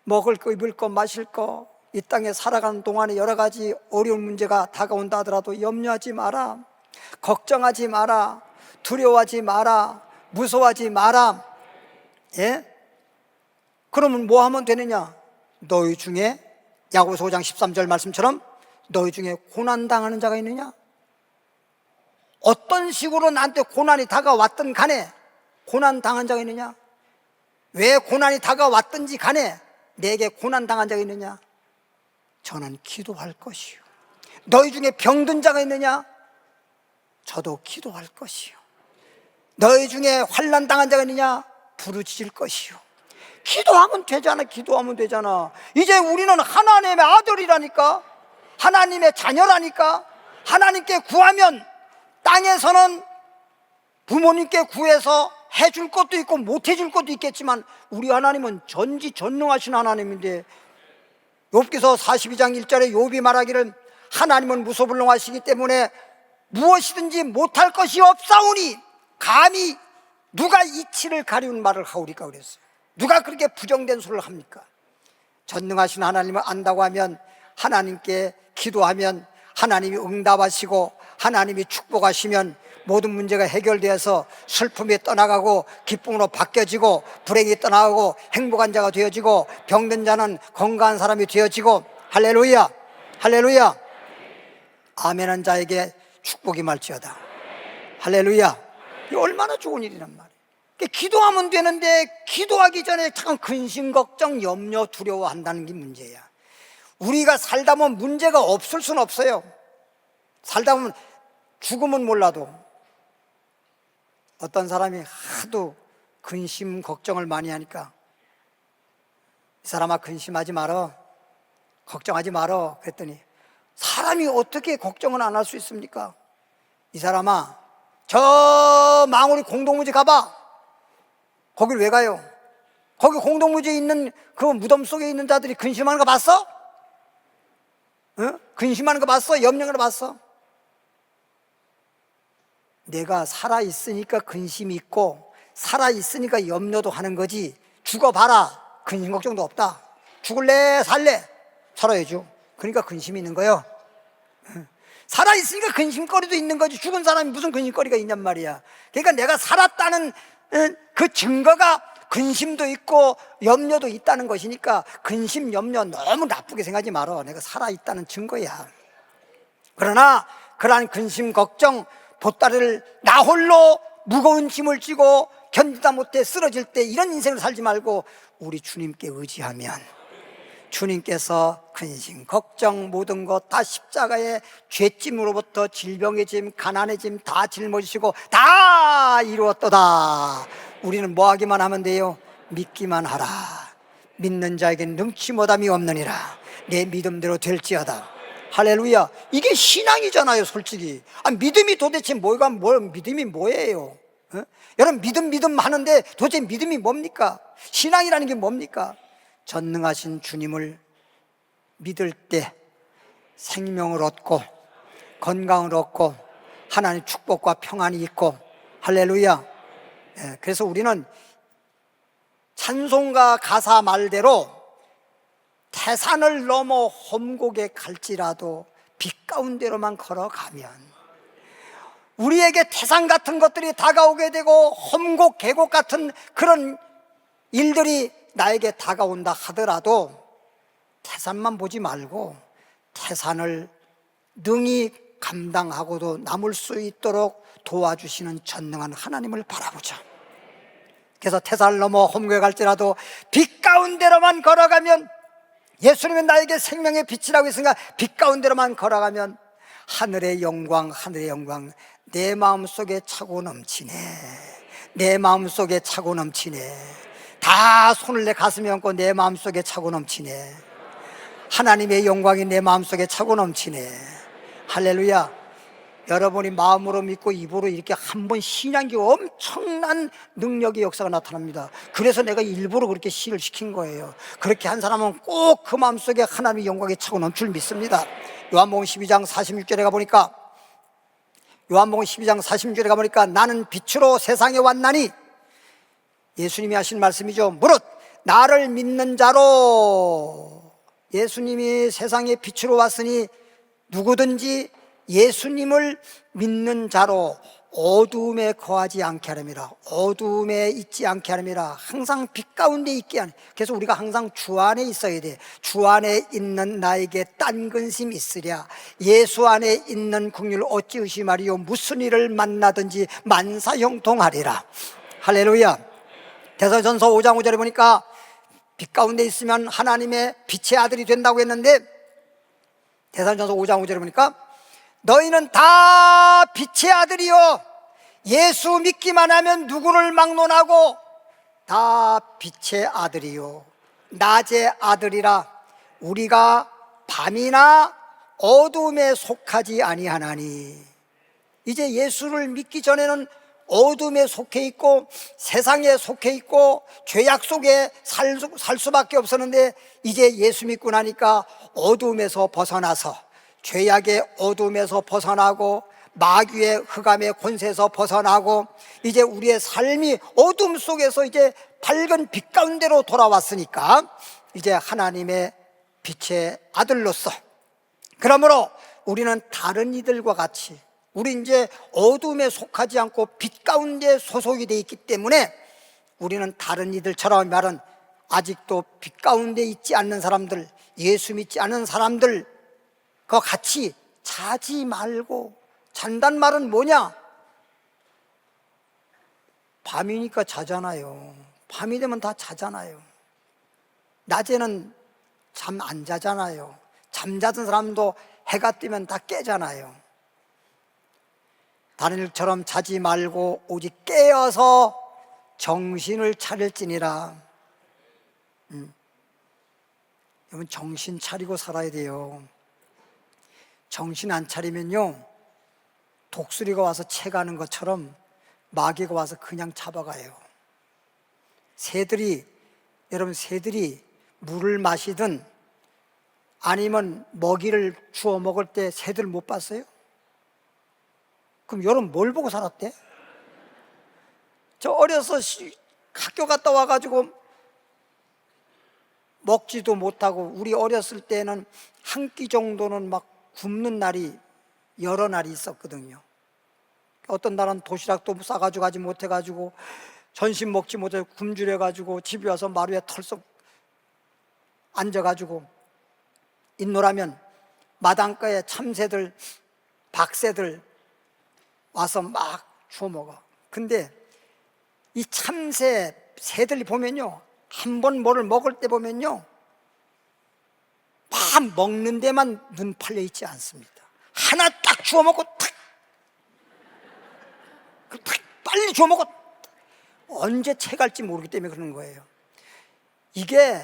먹을 거 입을 거 마실 거, 이 땅에 살아가는 동안에 여러 가지 어려운 문제가 다가온다 하더라도 염려하지 마라, 걱정하지 마라, 두려워하지 마라, 무서워하지 마라. 그러면 뭐 하면 되느냐? 너희 중에 야고보서 5장 13절 말씀처럼 너희 중에 고난당하는 자가 있느냐? 어떤 식으로 나한테 고난이 다가왔든 간에 고난당한 자가 있느냐? 왜 고난이 다가왔든지 간에 내게 고난당한 자가 있느냐? 저는 기도할 것이요. 너희 중에 병든 자가 있느냐? 저도 기도할 것이요. 너희 중에 환난 당한 자가 있느냐? 부르짖을 것이요. 기도하면 되잖아. 기도하면 되잖아. 이제 우리는 하나님의 아들이라니까, 하나님의 자녀라니까. 하나님께 구하면 땅에서는 부모님께 구해서 해줄 것도 있고 못 해줄 것도 있겠지만 우리 하나님은 전지전능하신 하나님인데, 욥기서 42장 1절에 욥이 말하기를 하나님은 무소불능하시기 때문에 무엇이든지 못할 것이 없사오니 감히 누가 이치를 가리운 말을 하오리까 그랬어요. 누가 그렇게 부정된 소리를 합니까? 전능하신 하나님을 안다고 하면, 하나님께 기도하면 하나님이 응답하시고 하나님이 축복하시면 모든 문제가 해결되어서 슬픔이 떠나가고 기쁨으로 바뀌어지고, 불행이 떠나가고 행복한 자가 되어지고, 병든 자는 건강한 사람이 되어지고. 할렐루야, 할렐루야. 아멘한 자에게 축복이 말지어다. 할렐루야. 이 얼마나 좋은 일이란 말이에요. 기도하면 되는데 기도하기 전에 잠깐 근심, 걱정, 염려, 두려워한다는 게 문제야. 우리가 살다 보면 문제가 없을 수는 없어요. 살다 보면 죽으면 몰라도 어떤 사람이 하도 근심, 걱정을 많이 하니까 이 사람아 근심하지 말어, 걱정하지 말어 그랬더니, 사람이 어떻게 걱정을 안 할 수 있습니까? 이 사람아 저 망우리 공동무지 가봐. 거길 왜 가요? 거기 공동무지에 있는 그 무덤 속에 있는 자들이 근심하는 거 봤어? 응? 근심하는 거 봤어? 염려하는 거 봤어? 내가 살아있으니까 근심이 있고 살아있으니까 염려도 하는 거지, 죽어봐라 근심 걱정도 없다. 죽을래 살래 살아야죠. 그러니까 근심이 있는 거예요. 살아있으니까 근심거리도 있는 거지. 죽은 사람이 무슨 근심거리가 있냔 말이야. 그러니까 내가 살았다는 그 증거가 근심도 있고 염려도 있다는 것이니까, 근심, 염려 너무 나쁘게 생각하지 말어. 내가 살아있다는 증거야. 그러나 그러한 근심, 걱정, 보따리를 나 홀로 무거운 짐을 지고 견디다 못해 쓰러질 때 이런 인생을 살지 말고 우리 주님께 의지하면 주님께서 근심, 걱정 모든 것 다 십자가의 죄짐으로부터 질병의 짐, 가난의 짐 다 짊어지시고 다 이루었도다. 우리는 뭐 하기만 하면 돼요? 믿기만 하라. 믿는 자에게는 능치 못함이 없느니라. 내 믿음대로 될지어다. 할렐루야. 이게 신앙이잖아요 솔직히. 믿음이 도대체 믿음이 뭐예요? 여러분 믿음 하는데 도대체 믿음이 뭡니까? 신앙이라는 게 뭡니까? 전능하신 주님을 믿을 때 생명을 얻고 건강을 얻고 하나님의 축복과 평안이 있고. 할렐루야. 그래서 우리는 찬송가 가사 말대로 태산을 넘어 험곡에 갈지라도 빛 가운데로만 걸어가면, 우리에게 태산 같은 것들이 다가오게 되고 험곡, 계곡 같은 그런 일들이 나에게 다가온다 하더라도 태산만 보지 말고 태산을 능히 감당하고도 남을 수 있도록 도와주시는 전능한 하나님을 바라보자. 그래서 태산을 넘어 험곡에 갈지라도 빛 가운데로만 걸어가면, 예수님은 나에게 생명의 빛이라고 했으니까 빛 가운데로만 걸어가면 하늘의 영광, 하늘의 영광 내 마음속에 차고 넘치네. 내 마음속에 차고 넘치네. 다 손을 내 가슴에 얹고 내 마음속에 차고 넘치네. 하나님의 영광이 내 마음속에 차고 넘치네. 할렐루야. 여러분이 마음으로 믿고 입으로 이렇게 한번 신앙이 엄청난 능력의 역사가 나타납니다. 그래서 내가 일부러 그렇게 시를 시킨 거예요. 그렇게 한 사람은 꼭 그 마음속에 하나님의 영광이 차고 넘칠 줄 믿습니다. 요한복음 12장 46절에 가보니까, 요한복음 12장 46절에 가보니까 나는 빛으로 세상에 왔나니, 예수님이 하신 말씀이죠. 무릇 나를 믿는 자로. 예수님이 세상에 빛으로 왔으니 누구든지 예수님을 믿는 자로 어두움에 거하지 않게 하렵니다. 어두움에 있지 않게 하렵니다. 항상 빛 가운데 있게 하는. 그래서 우리가 항상 주 안에 있어야 돼. 주 안에 있는 나에게 딴 근심 있으랴. 예수 안에 있는 긍휼을 어찌 의심하리요. 무슨 일을 만나든지 만사형통하리라. 할렐루야. 데살전서 5장 5절에 보니까 빛 가운데 있으면 하나님의 빛의 아들이 된다고 했는데, 데살전서 5장 5절에 보니까 너희는 다 빛의 아들이요 예수 믿기만 하면 누구를 막론하고 다 빛의 아들이요 낮의 아들이라 우리가 밤이나 어둠에 속하지 아니하나니. 이제 예수를 믿기 전에는 어둠에 속해 있고 세상에 속해 있고 죄악 속에 살 수밖에 없었는데, 이제 예수 믿고 나니까 어둠에서 벗어나서, 죄악의 어둠에서 벗어나고 마귀의 흑암의 권세에서 벗어나고, 이제 우리의 삶이 어둠 속에서 이제 밝은 빛 가운데로 돌아왔으니까 이제 하나님의 빛의 아들로서, 그러므로 우리는 다른 이들과 같이, 우리 이제 어둠에 속하지 않고 빛 가운데 소속이 되어 있기 때문에 우리는 다른 이들처럼, 말은 아직도 빛 가운데 있지 않는 사람들, 예수 믿지 않는 사람들과 같이 자지 말고. 잔단 말은 뭐냐? 밤이니까 자잖아요. 밤이 되면 다 자잖아요. 낮에는 잠 안 자잖아요. 잠자던 사람도 해가 뜨면 다 깨잖아요. 다른 일처럼 자지 말고 오직 깨어서 정신을 차릴지니라. 여러분, 정신 차리고 살아야 돼요. 정신 안 차리면요, 독수리가 와서 채가는 것처럼 마귀가 와서 그냥 잡아가요. 여러분, 새들이 물을 마시든 아니면 먹이를 주워 먹을 때 새들 못 봤어요? 그럼 여러분 뭘 보고 살았대? 저 어려서 학교 갔다 와가지고 먹지도 못하고, 우리 어렸을 때는 한 끼 정도는 막 굶는 날이 여러 날이 있었거든요. 어떤 날은 도시락도 싸가지고 가지 못해가지고 전심 먹지 못해서 굶주려가지고 집에 와서 마루에 털썩 앉아가지고 있노라면 마당가에 참새들, 박새들 와서 막 주워 먹어. 근데 이 새들이 보면요, 한 번 뭐를 먹을 때 보면요, 막 먹는 데만 눈 팔려 있지 않습니다. 하나 딱 주워 먹고 탁 빨리 주워 먹고 언제 채갈지 모르기 때문에 그러는 거예요. 이게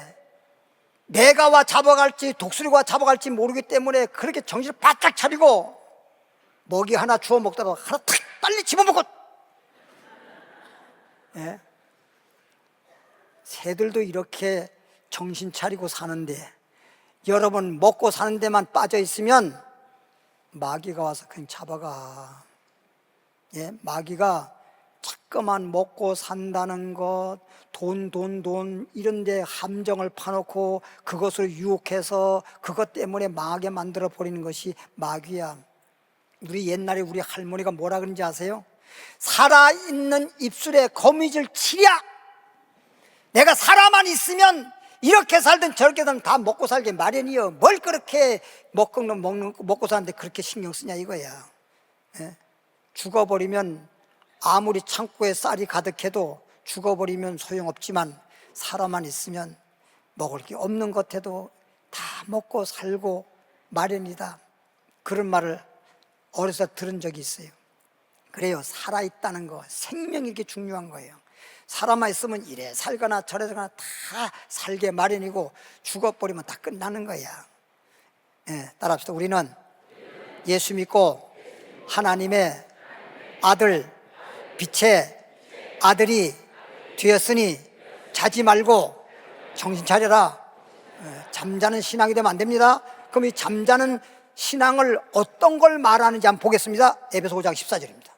내가와 잡아갈지 독수리가 잡아갈지 모르기 때문에 그렇게 정신을 바짝 차리고 먹이 하나 주워 먹다가 하나 탁 빨리 집어먹고. 예? 새들도 이렇게 정신 차리고 사는데, 여러분 먹고 사는 데만 빠져 있으면 마귀가 와서 그냥 잡아가. 예? 마귀가 자꾸만 먹고 산다는 것, 돈 이런 데 함정을 파놓고 그것을 유혹해서 그것 때문에 망하게 만들어 버리는 것이 마귀야. 우리 옛날에 우리 할머니가 뭐라 그런지 아세요? 살아있는 입술에 거미줄 치랴. 내가 살아만 있으면 이렇게 살든 저렇게 살든 다 먹고 살게 마련이여. 뭘 그렇게 먹고 사는데 그렇게 신경 쓰냐 이거야. 예? 죽어버리면 아무리 창고에 쌀이 가득해도 죽어버리면 소용없지만, 살아만 있으면 먹을 게 없는 것 해도 다 먹고 살고 마련이다. 그런 말을 어려서 들은 적이 있어요. 그래요, 살아있다는 거, 생명이 이렇게 중요한 거예요. 살아만 있으면 이래 살거나 저래 살거나 다 살게 마련이고, 죽어버리면 다 끝나는 거야. 예, 따라합시다. 우리는 예수 믿고 하나님의 아들, 빛의 아들이 되었으니 자지 말고 정신 차려라. 잠자는 신앙이 되면 안 됩니다. 그럼 이 잠자는 신앙을 어떤 걸 말하는지 한번 보겠습니다. 에베소 5장 14절입니다.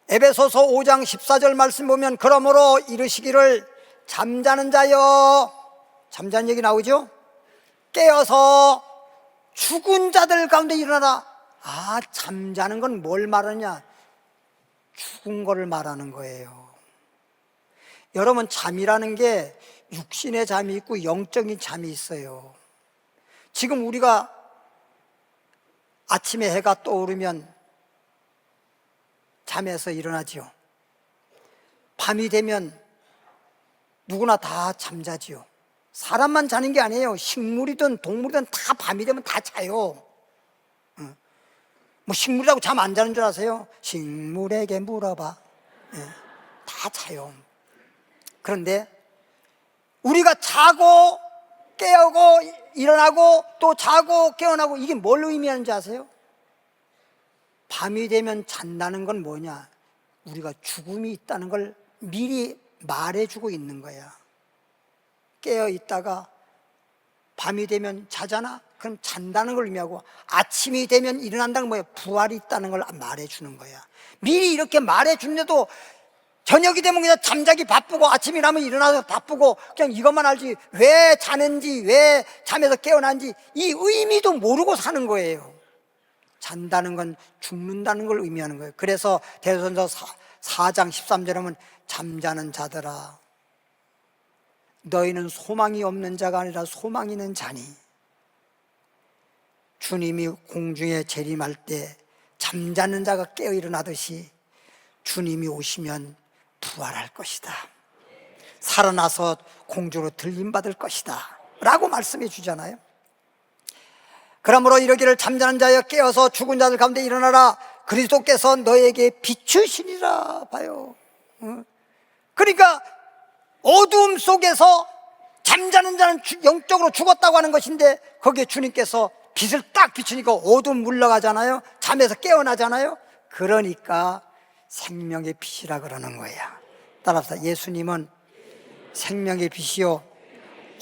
에베소서 5장 14절 말씀 보면, 그러므로 이르시기를 잠자는 자여, 잠자는 얘기 나오죠? 깨어서 죽은 자들 가운데 일어나라. 아, 잠자는 건 뭘 말하냐? 죽은 거를 말하는 거예요. 여러분, 잠이라는 게 육신의 잠이 있고 영적인 잠이 있어요. 지금 우리가 아침에 해가 떠오르면 잠에서 일어나지요. 밤이 되면 누구나 다 잠자지요. 사람만 자는 게 아니에요. 식물이든 동물이든 다 밤이 되면 다 자요. 뭐 식물이라고 잠 안 자는 줄 아세요? 식물에게 물어봐. 예. 다 자요. 그런데 우리가 자고 깨우고 일어나고 또 자고 깨어나고, 이게 뭘 의미하는지 아세요? 밤이 되면 잔다는 건 뭐냐? 우리가 죽음이 있다는 걸 미리 말해주고 있는 거야. 깨어 있다가 밤이 되면 자잖아? 그럼 잔다는 걸 의미하고, 아침이 되면 일어난다는 거야. 부활이 있다는 걸 말해주는 거야. 미리 이렇게 말해주는데도 저녁이 되면 그냥 잠자기 바쁘고, 아침이 나면 일어나서 바쁘고, 그냥 이것만 알지 왜 자는지, 왜 잠에서 깨어난지 이 의미도 모르고 사는 거예요. 잔다는 건 죽는다는 걸 의미하는 거예요. 그래서 대전서 4장 13절에 보면, 잠자는 자들아 너희는 소망이 없는 자가 아니라 소망이 있는 자니, 주님이 공중에 재림할 때 잠자는 자가 깨어 일어나듯이 주님이 오시면 부활할 것이다, 살아나서 공중으로 들림받을 것이다 라고 말씀해 주잖아요. 그러므로 이러기를, 잠자는 자여 깨어서 죽은 자들 가운데 일어나라, 그리스도께서 너에게 비추시니라. 봐요. 그러니까 어두움 속에서 잠자는 자는 영적으로 죽었다고 하는 것인데, 거기에 주님께서 빛을 딱 비추니까 어두움 물러가잖아요. 잠에서 깨어나잖아요. 그러니까 생명의 빛이라 그러는 거야. 따라서 예수님은 생명의 빛이요,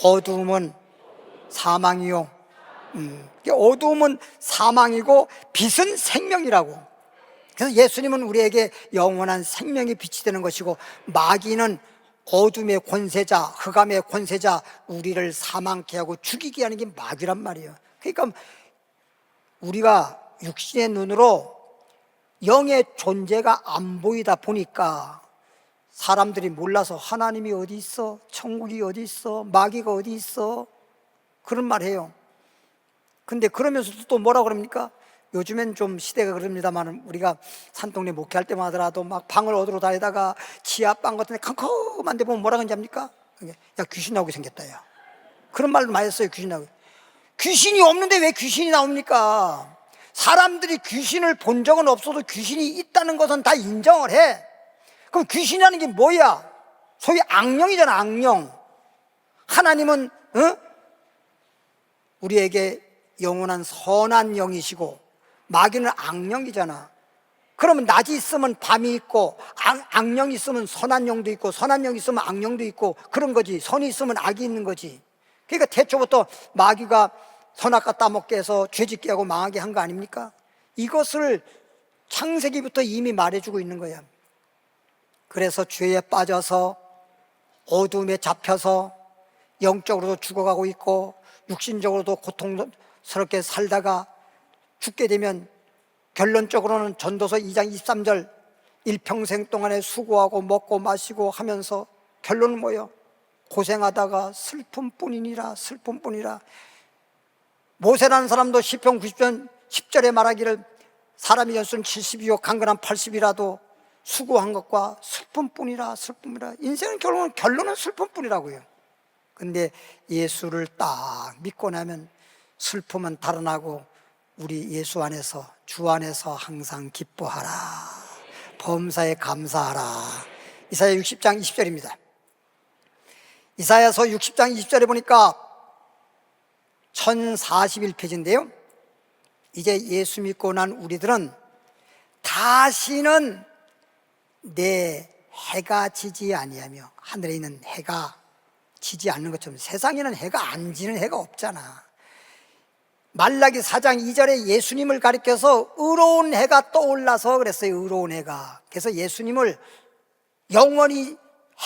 어두움은 사망이요. 어두움은 사망이고 빛은 생명이라고. 그래서 예수님은 우리에게 영원한 생명의 빛이 되는 것이고, 마귀는 어둠의 권세자, 흑암의 권세자, 우리를 사망케 하고 죽이게 하는 게 마귀란 말이에요. 그러니까 우리가 육신의 눈으로 영의 존재가 안 보이다 보니까 사람들이 몰라서 하나님이 어디 있어? 천국이 어디 있어? 마귀가 어디 있어? 그런 말 해요. 근데 그러면서도 또 뭐라 그럽니까? 요즘엔 좀 시대가 그럽니다만, 우리가 산동네 목회할 때만 하더라도 막 방을 얻으러 다니다가 지하방 같은 데 컴컴한 데 보면 뭐라 그러는지 압니까? 야, 귀신 나오게 생겼다, 야. 그런 말도 많이 했어요. 귀신 나오게. 귀신이 없는데 왜 귀신이 나옵니까? 사람들이 귀신을 본 적은 없어도 귀신이 있다는 것은 다 인정을 해. 그럼 귀신이라는 게 뭐야? 소위 악령이잖아, 악령. 하나님은 우리에게 영원한 선한 영이시고, 마귀는 악령이잖아. 그러면 낮이 있으면 밤이 있고, 악령이 있으면 선한 영도 있고, 선한 영이 있으면 악령도 있고, 그런 거지. 선이 있으면 악이 있는 거지. 그러니까 태초부터 마귀가 선악과 따먹게 해서 죄짓게 하고 망하게 한 거 아닙니까? 이것을 창세기부터 이미 말해주고 있는 거야. 그래서 죄에 빠져서 어둠에 잡혀서 영적으로도 죽어가고 있고, 육신적으로도 고통스럽게 살다가 죽게 되면, 결론적으로는 전도서 2장 23절, 일평생 동안에 수고하고 먹고 마시고 하면서 결론은 뭐예요? 고생하다가 슬픔뿐이니라, 슬픔뿐이라. 모세라는 사람도 시편 90편 10절에 말하기를, 사람이 연수는 70이요 강건한 80이라도 수고한 것과 슬픔뿐이라, 슬픔이라. 인생은 결론은 슬픔뿐이라고요. 근데 예수를 딱 믿고 나면 슬픔은 달아나고, 우리 예수 안에서, 주 안에서 항상 기뻐하라, 범사에 감사하라. 이사야 60장 20절입니다. 이사야서 60장 20절에 보니까 1041페이지인데요 이제 예수 믿고 난 우리들은 다시는 내 해가 지지 아니하며, 하늘에 있는 해가 지지 않는 것처럼 세상에는 해가 안 지는 해가 없잖아. 말라기 4장 2절에 예수님을 가리켜서 의로운 해가 떠올라서 그랬어요. 의로운 해가. 그래서 예수님을, 영원히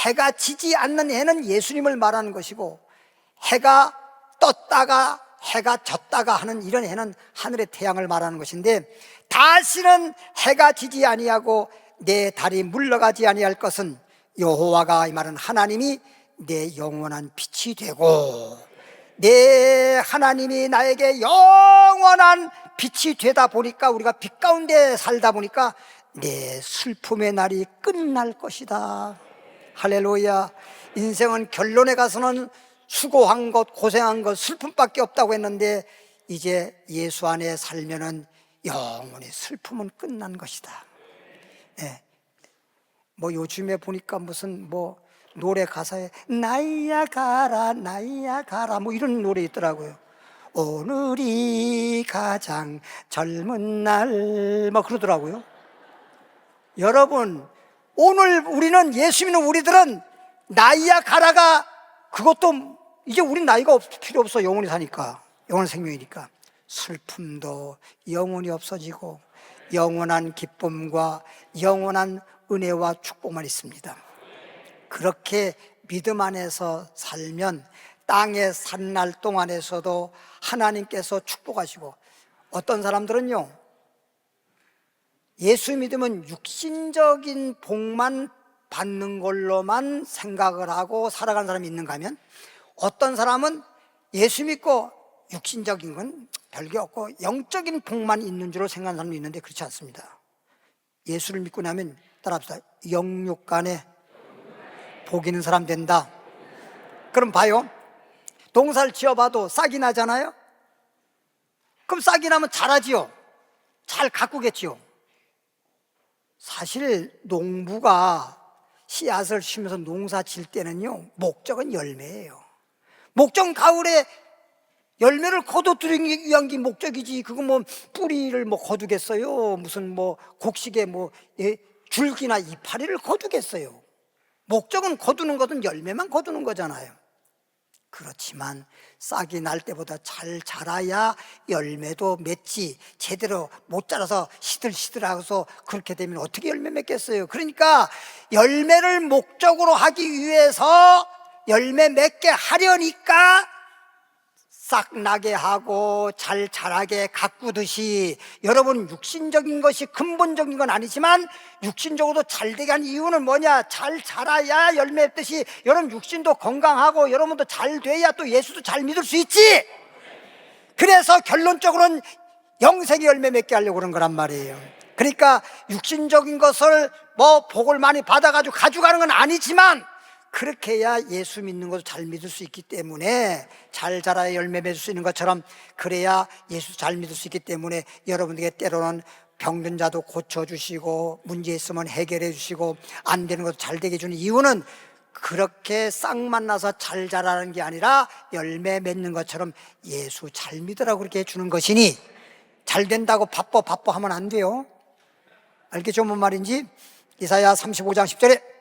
해가 지지 않는 해는 예수님을 말하는 것이고, 해가 떴다가 해가 졌다가 하는 이런 해는 하늘의 태양을 말하는 것인데, 다시는 해가 지지 아니하고 내 달이 물러가지 아니할 것은, 여호와가, 이 말은 하나님이 내 영원한 빛이 되고, 내 하나님이 나에게 영원한 빛이 되다 보니까, 우리가 빛 가운데 살다 보니까 내 슬픔의 날이 끝날 것이다. 할렐루야. 인생은 결론에 가서는 수고한 것, 고생한 것, 슬픔밖에 없다고 했는데, 이제 예수 안에 살면은 영원히 슬픔은 끝난 것이다. 네. 뭐 요즘에 보니까 무슨 뭐 노래 가사에 나이야 가라 나이야 가라 뭐 이런 노래 있더라고요. 오늘이 가장 젊은 날 뭐 그러더라고요. 여러분, 오늘 우리는 예수 믿는 우리들은 나이야 가라가 그것도 이제 우리 나이가 필요 없어. 영원히 사니까, 영원한 생명이니까. 슬픔도 영원히 없어지고 영원한 기쁨과 영원한 은혜와 축복만 있습니다. 그렇게 믿음 안에서 살면 땅에 산 날 동안에서도 하나님께서 축복하시고, 어떤 사람들은요 예수 믿으면 육신적인 복만 받는 걸로만 생각을 하고 살아가는 사람이 있는가 하면, 어떤 사람은 예수 믿고 육신적인 건 별게 없고 영적인 복만 있는 줄로 생각하는 사람이 있는데 그렇지 않습니다. 예수를 믿고 나면 따라합시다. 영육간에 복 있는 사람 된다. 그럼 봐요, 농사를 지어봐도 싹이 나잖아요. 그럼 싹이 나면 자라지요. 잘 가꾸겠지요. 사실 농부가 씨앗을 심어서 농사 질 때는요 목적은 열매예요. 목적은 가을에 열매를 거둬들이기 위한 게 목적이지, 그거 뭐 뿌리를 뭐 거두겠어요? 무슨 뭐 곡식에 뭐 줄기나 이파리를 거두겠어요? 목적은 거두는 것은 열매만 거두는 거잖아요. 그렇지만 싹이 날 때보다 잘 자라야 열매도 맺지, 제대로 못 자라서 시들시들하고서 그렇게 되면 어떻게 열매 맺겠어요? 그러니까 열매를 목적으로 하기 위해서 열매 맺게 하려니까 싹 나게 하고 잘 자라게 가꾸듯이, 여러분 육신적인 것이 근본적인 건 아니지만 육신적으로도 잘 되게 한 이유는 뭐냐? 잘 자라야 열매 맺듯이 여러분 육신도 건강하고 여러분도 잘 돼야 또 예수도 잘 믿을 수 있지. 그래서 결론적으로는 영생의 열매 맺게 하려고 그런 거란 말이에요. 그러니까 육신적인 것을 뭐 복을 많이 받아가지고 가져가는 건 아니지만 그렇게 해야 예수 믿는 것을 잘 믿을 수 있기 때문에, 잘 자라야 열매 맺을 수 있는 것처럼 그래야 예수 잘 믿을 수 있기 때문에 여러분에게 때로는 병든 자도 고쳐주시고 문제 있으면 해결해 주시고 안 되는 것도 잘 되게 해주는 이유는 그렇게 싹 만나서 잘 자라는 게 아니라 열매 맺는 것처럼 예수 잘 믿으라고 그렇게 해주는 것이니, 잘 된다고 바빠 하면 안 돼요. 알겠죠? 뭔 말인지? 이사야 35장 10절에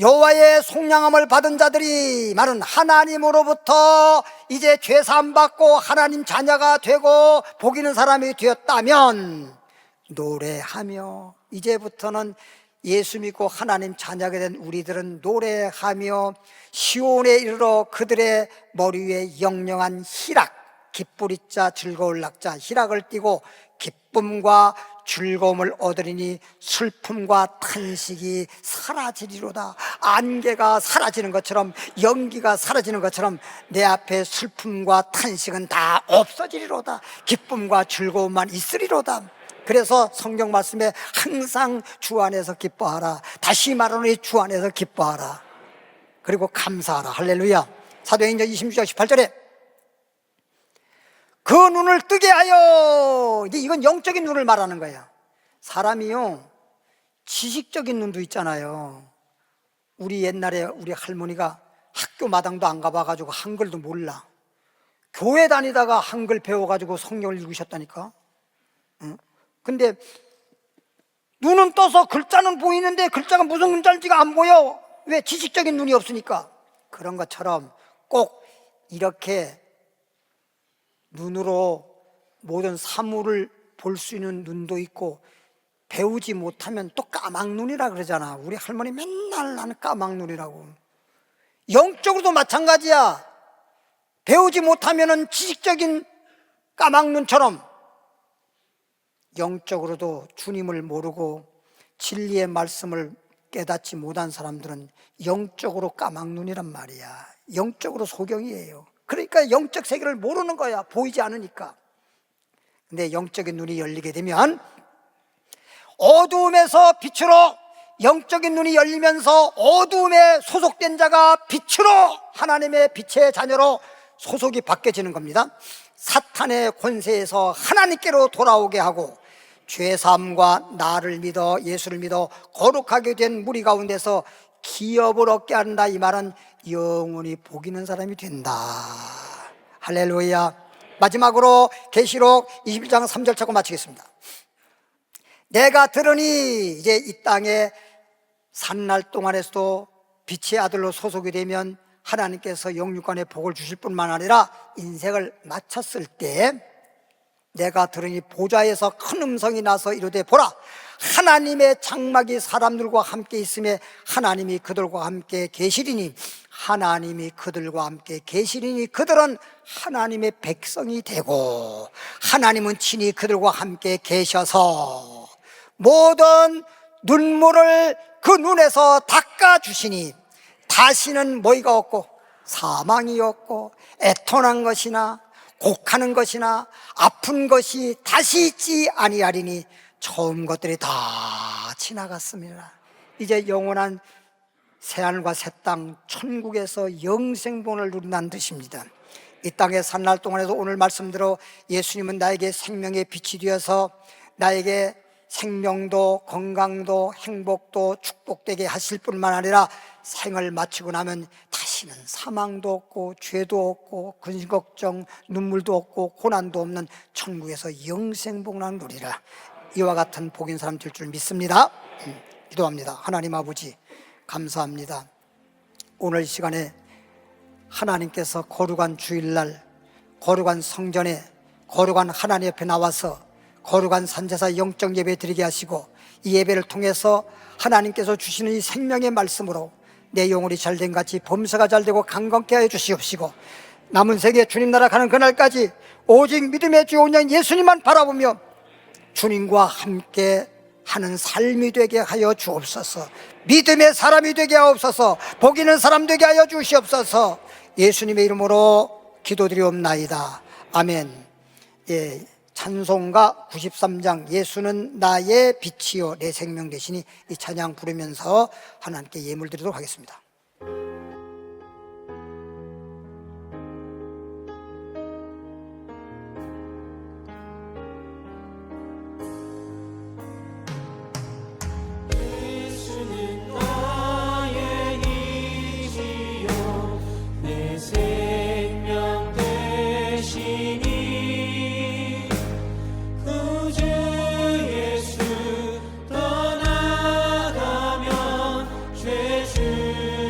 여호와의 속량함을 받은 자들이, 말은 하나님으로부터 이제 죄사함 받고 하나님 자녀가 되고 복 있는 사람이 되었다면 노래하며, 이제부터는 예수 믿고 하나님 자녀가 된 우리들은 노래하며 시온에 이르러 그들의 머리 위에 영영한 희락, 기쁘리자 즐거울 낙자 희락을 띠고 기쁨과 즐거움을 얻으리니 슬픔과 탄식이 사라지리로다. 안개가 사라지는 것처럼, 연기가 사라지는 것처럼 내 앞에 슬픔과 탄식은 다 없어지리로다. 기쁨과 즐거움만 있으리로다. 그래서 성경 말씀에 항상 주 안에서 기뻐하라. 다시 말하노니 주 안에서 기뻐하라. 그리고 감사하라. 할렐루야. 사도행전 26장 18절에 그 눈을 뜨게 하여, 이제 이건 영적인 눈을 말하는 거야. 사람이요 지식적인 눈도 있잖아요. 우리 옛날에 우리 할머니가 학교 마당도 안 가봐가지고 한글도 몰라. 교회 다니다가 한글 배워가지고 성경을 읽으셨다니까. 근데 눈은 떠서 글자는 보이는데 글자가 무슨 글자인지가 안 보여. 왜? 지식적인 눈이 없으니까. 그런 것처럼 꼭 이렇게 눈으로 모든 사물을 볼 수 있는 눈도 있고, 배우지 못하면 또 까막눈이라 그러잖아. 우리 할머니 맨날 나는 까막눈이라고. 영적으로도 마찬가지야. 배우지 못하면 지식적인 까막눈처럼 영적으로도 주님을 모르고 진리의 말씀을 깨닫지 못한 사람들은 영적으로 까막눈이란 말이야. 영적으로 소경이에요. 그러니까 영적 세계를 모르는 거야. 보이지 않으니까. 근데 영적인 눈이 열리게 되면 어두움에서 빛으로, 영적인 눈이 열리면서 어두움에 소속된 자가 빛으로, 하나님의 빛의 자녀로 소속이 바뀌어지는 겁니다. 사탄의 권세에서 하나님께로 돌아오게 하고 죄사함과 나를 믿어 예수를 믿어 거룩하게 된 무리 가운데서 기업을 얻게 한다. 이 말은 영원히 복 있는 사람이 된다. 할렐루야. 마지막으로 계시록 21장 3절 찾고 마치겠습니다. 내가 들으니 이제 이 땅에 산날 동안에서도 빛의 아들로 소속이 되면 하나님께서 영육간의 복을 주실 뿐만 아니라 인생을 마쳤을 때 내가 들으니 보좌에서 큰 음성이 나서 이르되 보라, 하나님의 장막이 사람들과 함께 있음에 하나님이 그들과 함께 계시리니 하나님이 그들과 함께 계시리니 그들은 하나님의 백성이 되고 하나님은 친히 그들과 함께 계셔서 모든 눈물을 그 눈에서 닦아주시니 다시는 뭐가 없고 사망이 없고 애통한 것이나 곡하는 것이나 아픈 것이 다시 있지 아니하리니 처음 것들이 다 지나갔습니다. 이제 영원한 새하늘과 새 땅 천국에서 영생본을 누린다는 뜻입니다. 이 땅의 산날 동안에도 오늘 말씀대로 예수님은 나에게 생명의 빛이 되어서 나에게 생명도 건강도 행복도 축복되게 하실 뿐만 아니라 생을 마치고 나면 다시는 사망도 없고 죄도 없고 근심 걱정 눈물도 없고 고난도 없는 천국에서 영생복을 누리라. 이와 같은 복인 사람 될 줄 믿습니다. 기도합니다. 하나님 아버지 감사합니다. 오늘 이 시간에 하나님께서 거룩한 주일날 거룩한 성전에 거룩한 하나님 옆에 나와서 거룩한 산제사 영적 예배 드리게 하시고 이 예배를 통해서 하나님께서 주시는 이 생명의 말씀으로 내 영혼이 잘된 같이 범사가 잘되고 강건케 하여 주시옵시고 남은 세계 주님 나라 가는 그날까지 오직 믿음의 주 온전 예수님만 바라보며 주님과 함께 하는 삶이 되게 하여 주옵소서. 믿음의 사람이 되게 하옵소서. 복 있는 사람 되게 하여 주시옵소서. 예수님의 이름으로 기도드리옵나이다. 아멘. 예, 찬송가 93장 예수는 나의 빛이요 내 생명 되시니 이 찬양 부르면서 하나님께 예물 드리도록 하겠습니다. 주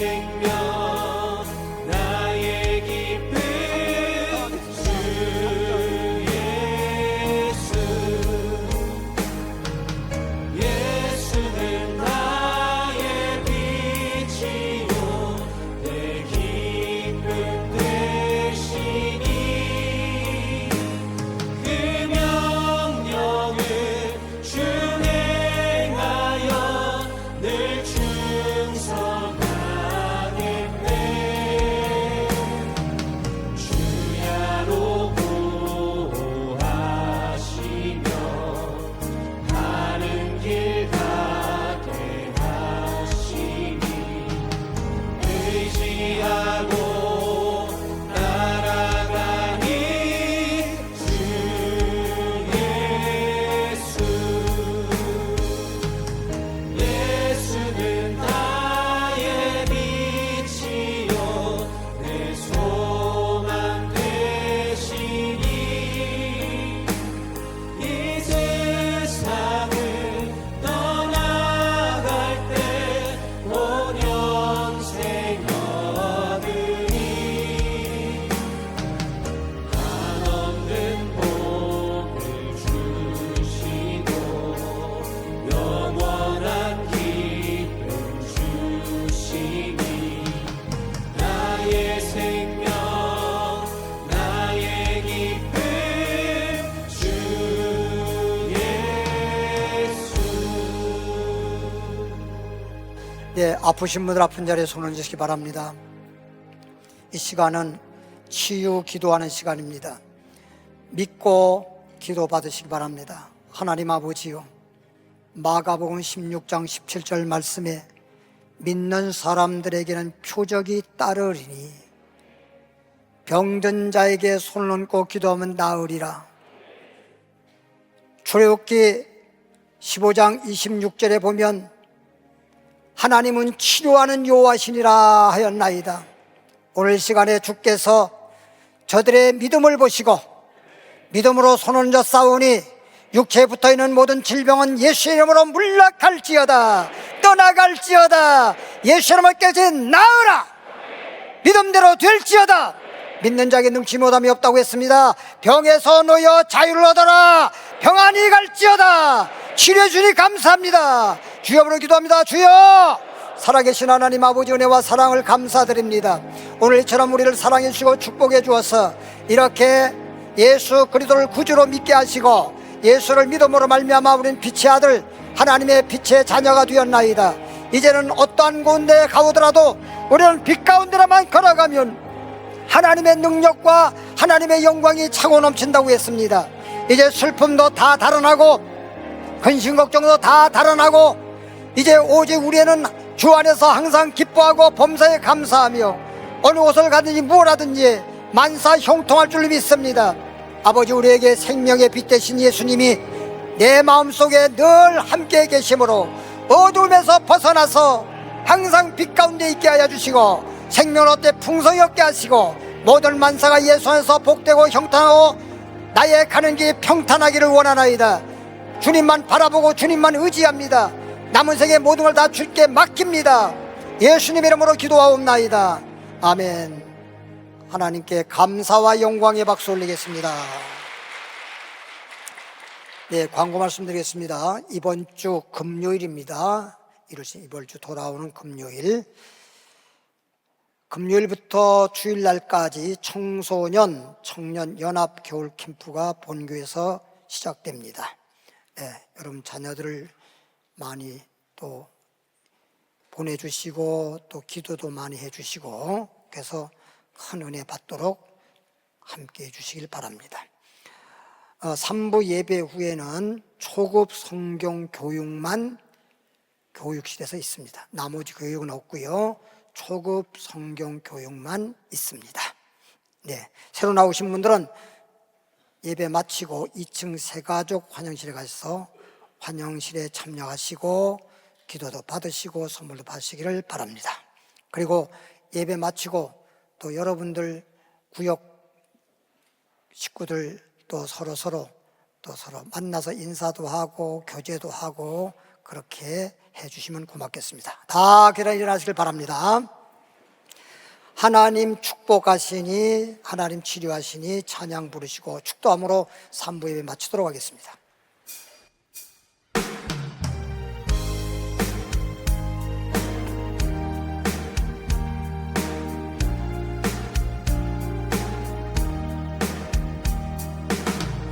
생명 나의 기쁨 주 예수 예수는 나의 빛이요 내 기쁨 되시니 그 명령을 준행하여 늘 충성하겠네 주야로 구하시며 가는 길 가게 하시니 의지하고 따라가니 주 예수는 나의 빛이요 내 소망 되시니 이 세상을 떠나갈 때 온영생 얻으니 한없는 복을 주시고 영원한 기쁨 주시니 나의 생명 나의 기쁨 주 예수. 예, 아프신 분들 아픈 자리에 손을 드시기 바랍니다. 이 시간은 치유 기도하는 시간입니다. 믿고 기도 받으시기 바랍니다. 하나님 아버지요, 마가복음 16장 17절 말씀에 믿는 사람들에게는 표적이 따르리니 병든 자에게 손을 얹고 기도하면 나으리라. 출애굽기 15장 26절에 보면 하나님은 치료하는 여호와시니라 하였나이다. 오늘 시간에 주께서 저들의 믿음을 보시고 믿음으로 손 얹어 싸우니 육체에 붙어있는 모든 질병은 예수의 이름으로 물러갈지어다, 떠나갈지어다. 예수의 이름을 깨지 나으라. 믿음대로 될지어다. 믿는 자에게 능치 못함이 없다고 했습니다. 병에서 놓여 자유를 얻어라. 평안히 갈지어다. 치료해 주니 감사합니다. 주여 부르 기도합니다. 주여, 살아계신 하나님 아버지 은혜와 사랑을 감사드립니다. 오늘처럼 우리를 사랑해 주시고 축복해 주어서 이렇게 예수 그리스도를 구주로 믿게 하시고 예수를 믿음으로 말미암아 우리는 빛의 아들 하나님의 빛의 자녀가 되었나이다. 이제는 어떠한 곳에 가오더라도 우리는 빛 가운데로만 걸어가면 하나님의 능력과 하나님의 영광이 차고 넘친다고 했습니다. 이제 슬픔도 다 달아나고 근심 걱정도 다 달아나고 이제 오직 우리는 주 안에서 항상 기뻐하고 범사에 감사하며 어느 곳을 가든지 뭘 하든지 만사 형통할 줄 믿습니다. 아버지, 우리에게 생명의 빛 되신 예수님이 내 마음속에 늘 함께 계심으로 어둠에서 벗어나서 항상 빛 가운데 있게 하여 주시고 생명 얻되 풍성히 얻게 하시고 모든 만사가 예수 안에서 복되고 형통하고 나의 가는 길이 평탄하기를 원하나이다. 주님만 바라보고 주님만 의지합니다. 남은 생의 모든 걸 다 주께 맡깁니다. 예수님 이름으로 기도하옵나이다. 아멘. 하나님께 감사와 영광의 박수 올리겠습니다. 네, 광고 말씀드리겠습니다. 이번 주 금요일입니다. 이번 주 돌아오는 금요일, 금요일부터 주일날까지 청소년 청년 연합 겨울 캠프가 본교에서 시작됩니다. 네, 여러분 자녀들을 많이 또 보내주시고 또 기도도 많이 해주시고 그래서 큰 은혜 받도록 함께 해주시길 바랍니다. 3부 예배 후에는 초급 성경 교육만 교육실에서 있습니다. 나머지 교육은 없고요. 초급 성경 교육만 있습니다. 네, 새로 나오신 분들은 예배 마치고 2층 새가족 환영실에 가셔서 환영실에 참여하시고 기도도 받으시고 선물도 받으시기를 바랍니다. 그리고 예배 마치고 또 여러분들 구역 식구들 또 서로 만나서 인사도 하고 교제도 하고 그렇게 해주시면 고맙겠습니다. 다 계단 일어나시길 바랍니다. 하나님 축복하시니, 하나님 치료하시니 찬양 부르시고 축도함으로 3부 예배 마치도록 하겠습니다.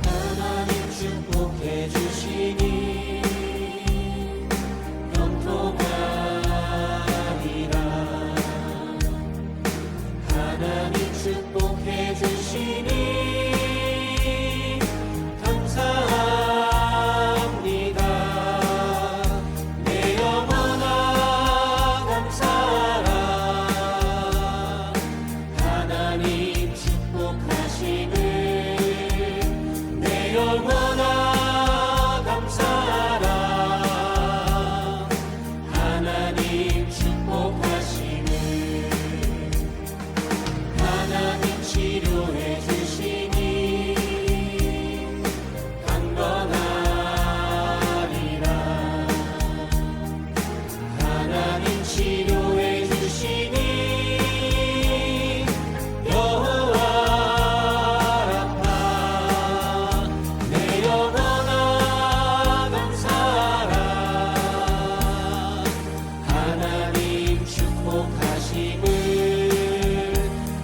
하나님 축복해 주시니 경통하리라. 하나님 축복해 주시니 감사합니다. 내 영혼아 감사하라. 하나님 축복하시는 내 영혼아 감사하라. 하나님 축복하시는 하나님 치료해 주시니 강건하리라. 하나님 치료해 주시니 여호와 라파. 내 영혼아 감사하라. 하나님 축복하심을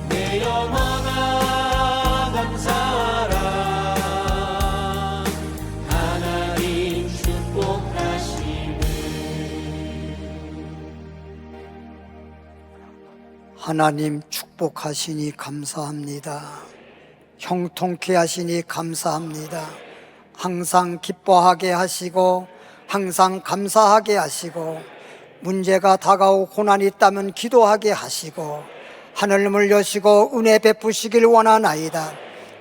내 영혼아 감사하라. 하나님 축복하심을. 하나님 축복하시니 감사합니다. 형통케 하시니 감사합니다. 항상 기뻐하게 하시고 항상 감사하게 하시고 문제가 다가오고 고난이 있다면 기도하게 하시고 하늘문을 여시고 은혜 베푸시길 원하나이다.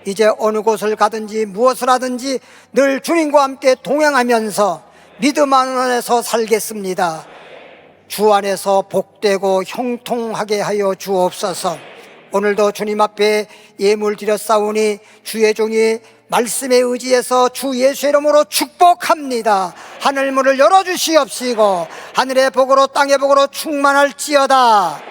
이제 어느 곳을 가든지 무엇을 하든지 늘 주님과 함께 동행하면서 믿음 안에서 살겠습니다. 주 안에서 복되고 형통하게 하여 주옵소서. 오늘도 주님 앞에 예물 드렸사오니 주의 종이 말씀에 의지해서 주 예수의 이름으로 축복합니다. 하늘문을 열어주시옵시고 하늘의 복으로 땅의 복으로 충만할지어다.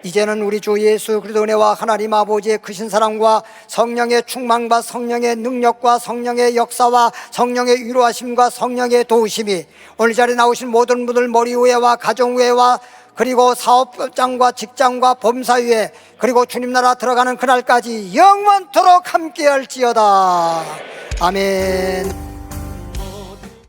이제는 우리 주 예수 그리스도 은혜와 하나님 아버지의 크신 사랑과 성령의 충만과 성령의 능력과 성령의 역사와 성령의 위로하심과 성령의 도우심이 오늘 자리에 나오신 모든 분들 머리 위에와 가정 위에와 그리고 사업장과 직장과 범사위에 그리고 주님 나라 들어가는 그날까지 영원토록 함께할지어다. 아멘.